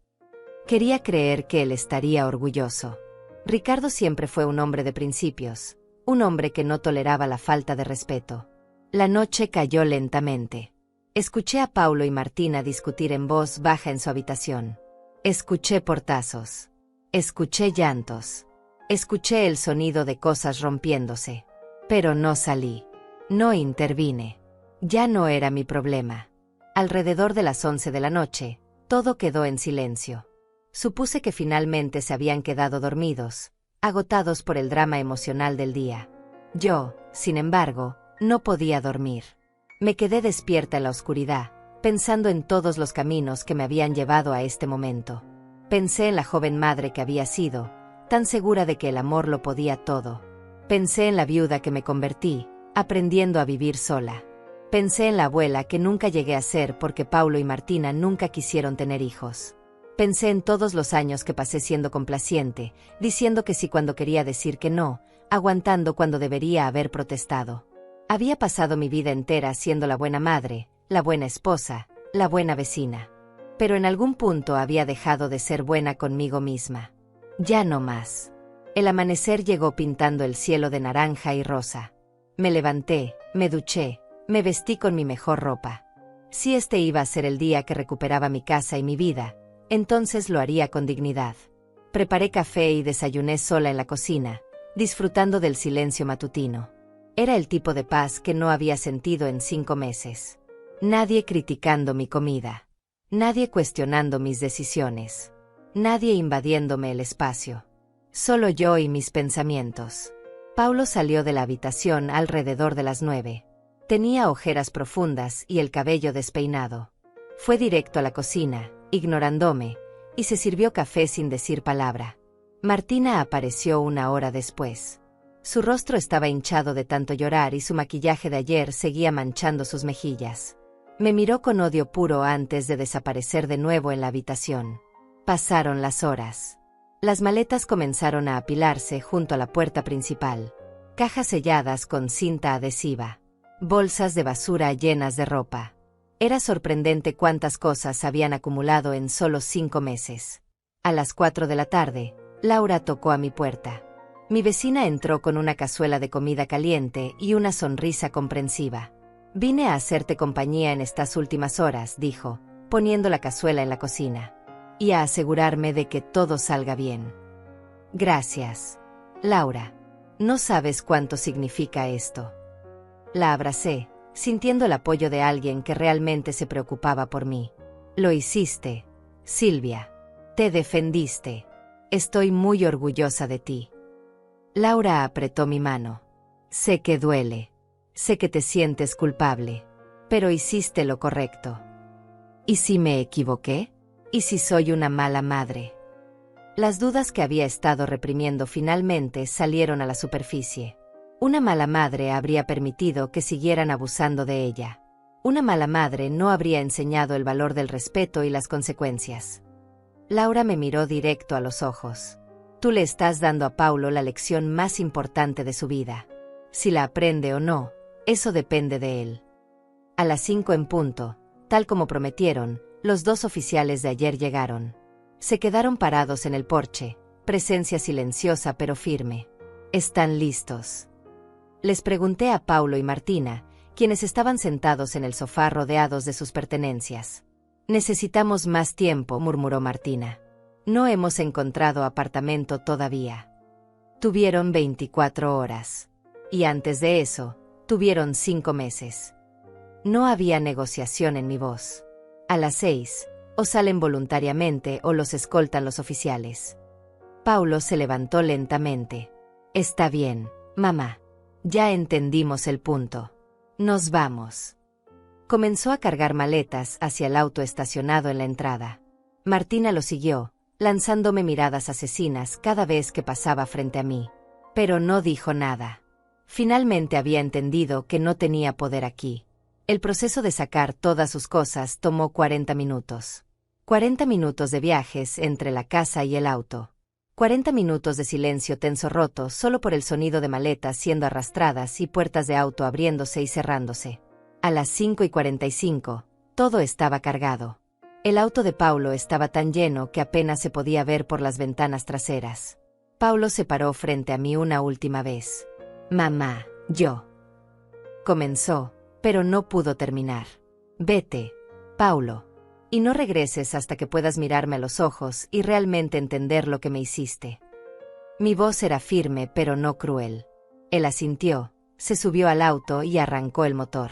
Quería creer que él estaría orgulloso. Ricardo siempre fue un hombre de principios, un hombre que no toleraba la falta de respeto. La noche cayó lentamente. Escuché a Paulo y Martina discutir en voz baja en su habitación. Escuché portazos. Escuché llantos. Escuché el sonido de cosas rompiéndose. Pero no salí. No intervine. Ya no era mi problema. Alrededor de las 11 de la noche, todo quedó en silencio. Supuse que finalmente se habían quedado dormidos, agotados por el drama emocional del día. Yo, sin embargo, no podía dormir. Me quedé despierta en la oscuridad, pensando en todos los caminos que me habían llevado a este momento. Pensé en la joven madre que había sido, tan segura de que el amor lo podía todo. Pensé en la viuda que me convertí, aprendiendo a vivir sola. Pensé en la abuela que nunca llegué a ser porque Paulo y Martina nunca quisieron tener hijos. Pensé en todos los años que pasé siendo complaciente, diciendo que sí cuando quería decir que no, aguantando cuando debería haber protestado. Había pasado mi vida entera siendo la buena madre, la buena esposa, la buena vecina. Pero en algún punto había dejado de ser buena conmigo misma. Ya no más. El amanecer llegó pintando el cielo de naranja y rosa. Me levanté, me duché, me vestí con mi mejor ropa. Si este iba a ser el día que recuperaba mi casa y mi vida, entonces lo haría con dignidad. Preparé café y desayuné sola en la cocina, disfrutando del silencio matutino. Era el tipo de paz que no había sentido en 5 meses. Nadie criticando mi comida. Nadie cuestionando mis decisiones. Nadie invadiéndome el espacio. Solo yo y mis pensamientos. Paulo salió de la habitación alrededor de las 9. Tenía ojeras profundas y el cabello despeinado. Fue directo a la cocina, ignorándome, y se sirvió café sin decir palabra. Martina apareció 1 hora después. Su rostro estaba hinchado de tanto llorar y su maquillaje de ayer seguía manchando sus mejillas. Me miró con odio puro antes de desaparecer de nuevo en la habitación. Pasaron las horas. Las maletas comenzaron a apilarse junto a la puerta principal. Cajas selladas con cinta adhesiva. Bolsas de basura llenas de ropa. Era sorprendente cuántas cosas habían acumulado en solo 5 meses. A las 4 de la tarde, Laura tocó a mi puerta. Mi vecina entró con una cazuela de comida caliente y una sonrisa comprensiva. Vine a hacerte compañía en estas últimas horas, dijo, poniendo la cazuela en la cocina. Y a asegurarme de que todo salga bien. Gracias, Laura. No sabes cuánto significa esto. La abracé, sintiendo el apoyo de alguien que realmente se preocupaba por mí. Lo hiciste, Silvia. Te defendiste. Estoy muy orgullosa de ti. Laura apretó mi mano. Sé que duele. Sé que te sientes culpable. Pero hiciste lo correcto. ¿Y si me equivoqué? ¿Y si soy una mala madre? Las dudas que había estado reprimiendo finalmente salieron a la superficie. Una mala madre habría permitido que siguieran abusando de ella. Una mala madre no habría enseñado el valor del respeto y las consecuencias. Laura me miró directo a los ojos. Tú le estás dando a Paulo la lección más importante de su vida. Si la aprende o no, eso depende de él. A las 5 en punto, tal como prometieron, los 2 oficiales de ayer llegaron. Se quedaron parados en el porche, presencia silenciosa pero firme. ¿Están listos? Les pregunté a Paulo y Martina, quienes estaban sentados en el sofá rodeados de sus pertenencias. Necesitamos más tiempo, murmuró Martina. No hemos encontrado apartamento todavía. Tuvieron 24 horas. Y antes de eso, tuvieron 5 meses. No había negociación en mi voz. A las 6, o salen voluntariamente o los escoltan los oficiales. Paulo se levantó lentamente. Está bien, mamá. Ya entendimos el punto. Nos vamos. Comenzó a cargar maletas hacia el auto estacionado en la entrada. Martina lo siguió, lanzándome miradas asesinas cada vez que pasaba frente a mí. Pero no dijo nada. Finalmente había entendido que no tenía poder aquí. El proceso de sacar todas sus cosas tomó 40 minutos. 40 minutos de viajes entre la casa y el auto. 40 minutos de silencio tenso roto solo por el sonido de maletas siendo arrastradas y puertas de auto abriéndose y cerrándose. A las 5:45, todo estaba cargado. El auto de Paulo estaba tan lleno que apenas se podía ver por las ventanas traseras. Paulo se paró frente a mí una última vez. Mamá, yo. Comenzó, pero no pudo terminar. Vete, Paulo. Y no regreses hasta que puedas mirarme a los ojos y realmente entender lo que me hiciste. Mi voz era firme pero no cruel. Él asintió, se subió al auto y arrancó el motor.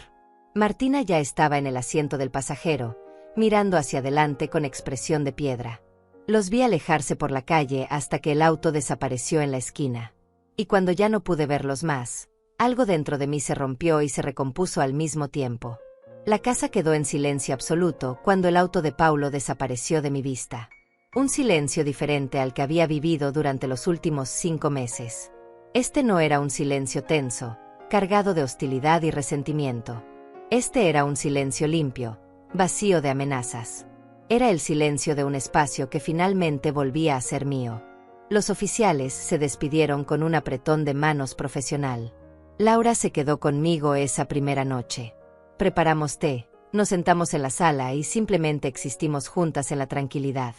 Martina ya estaba en el asiento del pasajero, mirando hacia adelante con expresión de piedra. Los vi alejarse por la calle hasta que el auto desapareció en la esquina. Y cuando ya no pude verlos más, algo dentro de mí se rompió y se recompuso al mismo tiempo. La casa quedó en silencio absoluto cuando el auto de Paulo desapareció de mi vista. Un silencio diferente al que había vivido durante los últimos 5 meses. Este no era un silencio tenso, cargado de hostilidad y resentimiento. Este era un silencio limpio, vacío de amenazas. Era el silencio de un espacio que finalmente volvía a ser mío. Los oficiales se despidieron con un apretón de manos profesional. Laura se quedó conmigo esa primera noche. Preparamos té, nos sentamos en la sala y simplemente existimos juntas en la tranquilidad.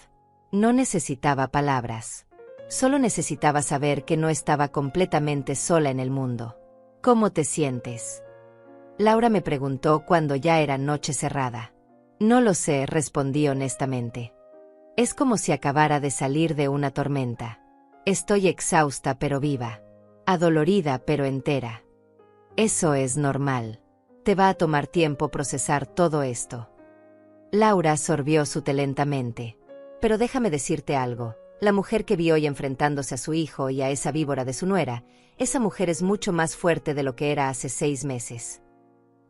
No necesitaba palabras. Solo necesitaba saber que no estaba completamente sola en el mundo. ¿Cómo te sientes? Laura me preguntó cuando ya era noche cerrada. No lo sé, respondí honestamente. Es como si acabara de salir de una tormenta. Estoy exhausta pero viva. Adolorida pero entera. Eso es normal. Te va a tomar tiempo procesar todo esto. Laura sorbió su té lentamente. Pero déjame decirte algo. La mujer que vi hoy enfrentándose a su hijo y a esa víbora de su nuera, esa mujer es mucho más fuerte de lo que era hace 6 meses.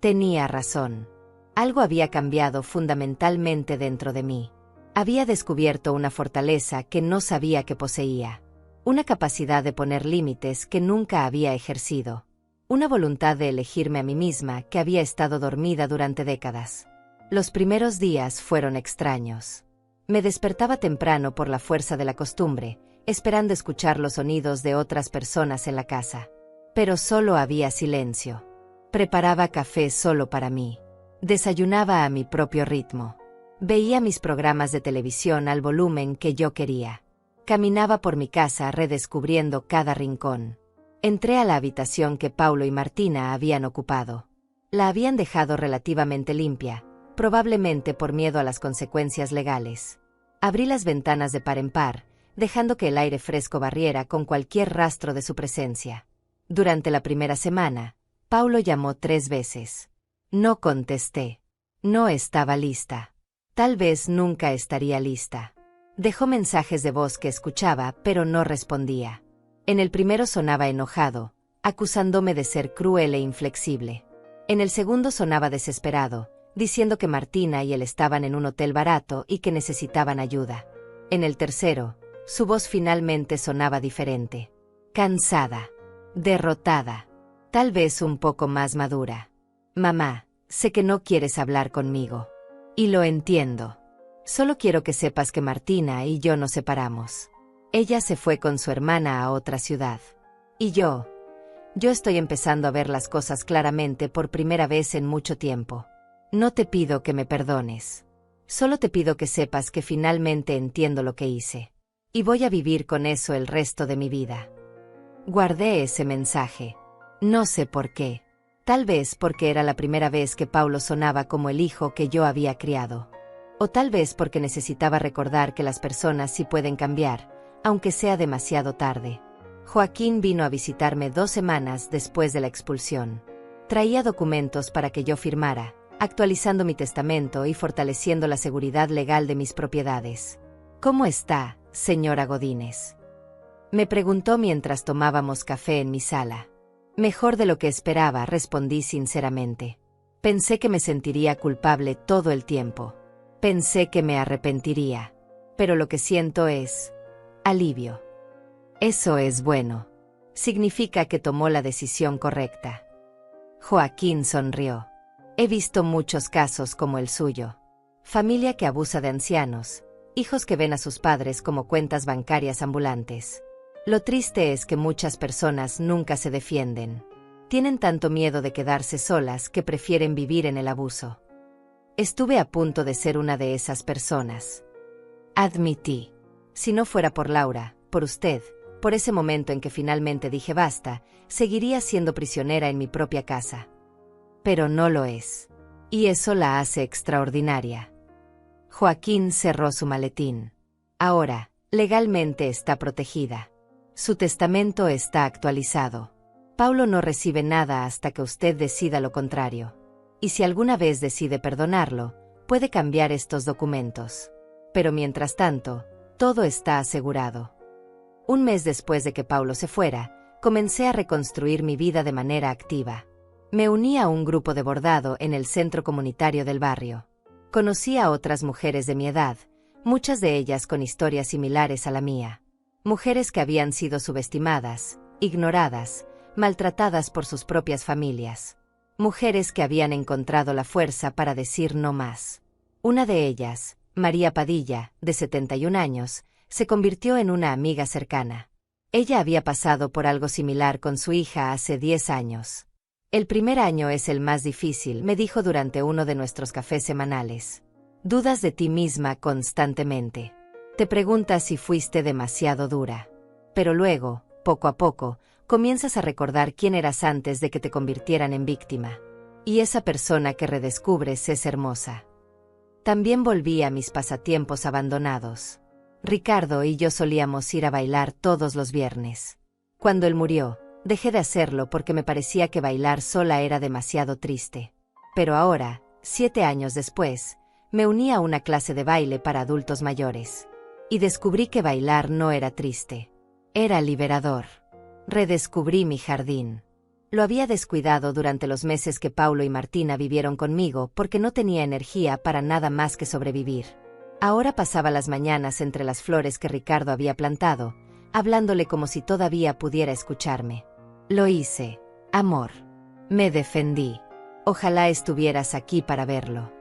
Tenía razón. Algo había cambiado fundamentalmente dentro de mí. Había descubierto una fortaleza que no sabía que poseía. Una capacidad de poner límites que nunca había ejercido. Una voluntad de elegirme a mí misma que había estado dormida durante décadas. Los primeros días fueron extraños. Me despertaba temprano por la fuerza de la costumbre, esperando escuchar los sonidos de otras personas en la casa. Pero solo había silencio. Preparaba café solo para mí. Desayunaba a mi propio ritmo. Veía mis programas de televisión al volumen que yo quería. Caminaba por mi casa redescubriendo cada rincón. Entré a la habitación que Paulo y Martina habían ocupado. La habían dejado relativamente limpia, probablemente por miedo a las consecuencias legales. Abrí las ventanas de par en par, dejando que el aire fresco barriera con cualquier rastro de su presencia. Durante la primera semana, Paulo llamó 3 veces. No contesté. No estaba lista. Tal vez nunca estaría lista. Dejó mensajes de voz que escuchaba, pero no respondía. En el primero sonaba enojado, acusándome de ser cruel e inflexible. En el segundo sonaba desesperado, diciendo que Martina y él estaban en un hotel barato y que necesitaban ayuda. En el tercero, su voz finalmente sonaba diferente. Cansada. Derrotada. Tal vez un poco más madura. Mamá, sé que no quieres hablar conmigo. Y lo entiendo. Solo quiero que sepas que Martina y yo nos separamos. Ella se fue con su hermana a otra ciudad. Y yo estoy empezando a ver las cosas claramente por primera vez en mucho tiempo. No te pido que me perdones. Solo te pido que sepas que finalmente entiendo lo que hice. Y voy a vivir con eso el resto de mi vida. Guardé ese mensaje. No sé por qué. Tal vez porque era la primera vez que Paulo sonaba como el hijo que yo había criado. O tal vez porque necesitaba recordar que las personas sí pueden cambiar, aunque sea demasiado tarde. Joaquín vino a visitarme 2 semanas después de la expulsión. Traía documentos para que yo firmara, actualizando mi testamento y fortaleciendo la seguridad legal de mis propiedades. ¿Cómo está, señora Godínez?, me preguntó mientras tomábamos café en mi sala. Mejor de lo que esperaba, respondí sinceramente. Pensé que me sentiría culpable todo el tiempo. Pensé que me arrepentiría. Pero lo que siento es alivio. Eso es bueno. Significa que tomó la decisión correcta. Joaquín sonrió. He visto muchos casos como el suyo. Familia que abusa de ancianos, hijos que ven a sus padres como cuentas bancarias ambulantes. Lo triste es que muchas personas nunca se defienden. Tienen tanto miedo de quedarse solas que prefieren vivir en el abuso. Estuve a punto de ser una de esas personas. Admití. Si no fuera por Laura, por usted, por ese momento en que finalmente dije basta, seguiría siendo prisionera en mi propia casa. Pero no lo es. Y eso la hace extraordinaria. Joaquín cerró su maletín. Ahora, legalmente está protegida. Su testamento está actualizado. Paulo no recibe nada hasta que usted decida lo contrario. Y si alguna vez decide perdonarlo, puede cambiar estos documentos. Pero mientras tanto, todo está asegurado. Un mes después de que Paulo se fuera, comencé a reconstruir mi vida de manera activa. Me uní a un grupo de bordado en el centro comunitario del barrio. Conocí a otras mujeres de mi edad, muchas de ellas con historias similares a la mía. Mujeres que habían sido subestimadas, ignoradas, maltratadas por sus propias familias. Mujeres que habían encontrado la fuerza para decir no más. Una de ellas, María Padilla, de 71 años, se convirtió en una amiga cercana. Ella había pasado por algo similar con su hija hace 10 años. El primer año es el más difícil, me dijo durante uno de nuestros cafés semanales. Dudas de ti misma constantemente. Te preguntas si fuiste demasiado dura. Pero luego, poco a poco, comienzas a recordar quién eras antes de que te convirtieran en víctima. Y esa persona que redescubres es hermosa. También volví a mis pasatiempos abandonados. Ricardo y yo solíamos ir a bailar todos los viernes. Cuando él murió, dejé de hacerlo porque me parecía que bailar sola era demasiado triste. Pero ahora, 7 años después, me uní a una clase de baile para adultos mayores. Y descubrí que bailar no era triste. Era liberador. Redescubrí mi jardín. Lo había descuidado durante los meses que Paulo y Martina vivieron conmigo porque no tenía energía para nada más que sobrevivir. Ahora pasaba las mañanas entre las flores que Ricardo había plantado, hablándole como si todavía pudiera escucharme. Lo hice, amor. Me defendí. Ojalá estuvieras aquí para verlo.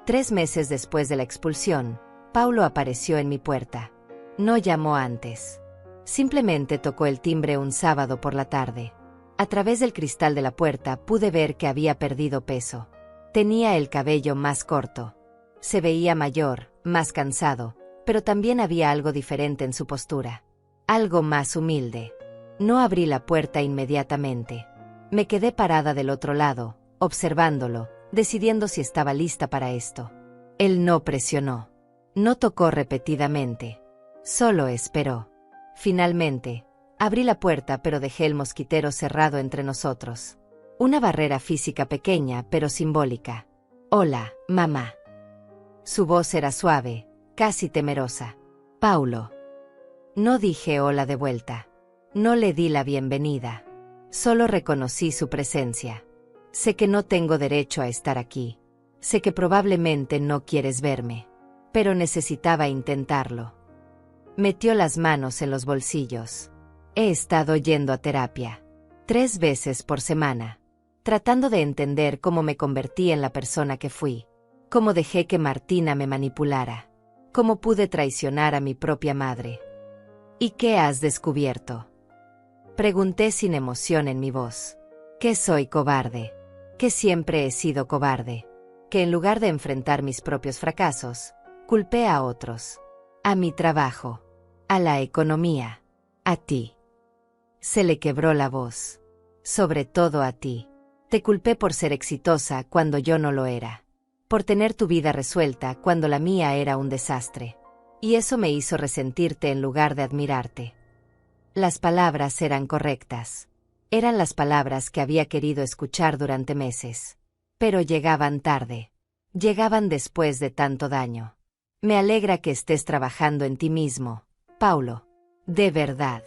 3 meses después de la expulsión, Paulo apareció en mi puerta. No llamó antes. Simplemente tocó el timbre un sábado por la tarde. A través del cristal de la puerta pude ver que había perdido peso. Tenía el cabello más corto. Se veía mayor, más cansado, pero también había algo diferente en su postura. Algo más humilde. No abrí la puerta inmediatamente. Me quedé parada del otro lado, observándolo, decidiendo si estaba lista para esto. Él no presionó. No tocó repetidamente. Solo esperó. Finalmente, abrí la puerta pero dejé el mosquitero cerrado entre nosotros. Una barrera física pequeña pero simbólica. Hola, mamá. Su voz era suave, casi temerosa. Paulo. No dije hola de vuelta. No le di la bienvenida. Solo reconocí su presencia. Sé que no tengo derecho a estar aquí. Sé que probablemente no quieres verme. Pero necesitaba intentarlo. Metió las manos en los bolsillos. He estado yendo a terapia. 3 veces por semana. Tratando de entender cómo me convertí en la persona que fui. Cómo dejé que Martina me manipulara. Cómo pude traicionar a mi propia madre. ¿Y qué has descubierto? Pregunté sin emoción en mi voz. Que soy cobarde. Que siempre he sido cobarde. que en lugar de enfrentar mis propios fracasos, culpé a otros, a mi trabajo, a la economía, a ti. Se le quebró la voz. Sobre todo a ti. Te culpé por ser exitosa cuando yo no lo era. Por tener tu vida resuelta cuando la mía era un desastre. Y eso me hizo resentirte en lugar de admirarte. Las palabras eran correctas. Eran las palabras que había querido escuchar durante meses. Pero llegaban tarde. Llegaban después de tanto daño. Me alegra que estés trabajando en ti mismo, Paulo. De verdad.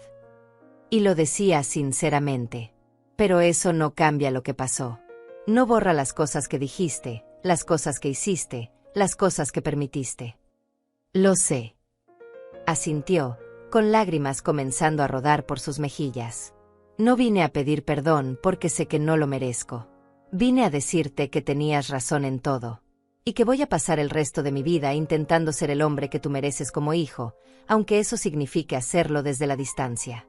Y lo decía sinceramente. Pero eso no cambia lo que pasó. No borra las cosas que dijiste, las cosas que hiciste, las cosas que permitiste. Lo sé. Asintió, con lágrimas comenzando a rodar por sus mejillas. No vine a pedir perdón porque sé que no lo merezco. Vine a decirte que tenías razón en todo. Y que voy a pasar el resto de mi vida intentando ser el hombre que tú mereces como hijo, aunque eso signifique hacerlo desde la distancia.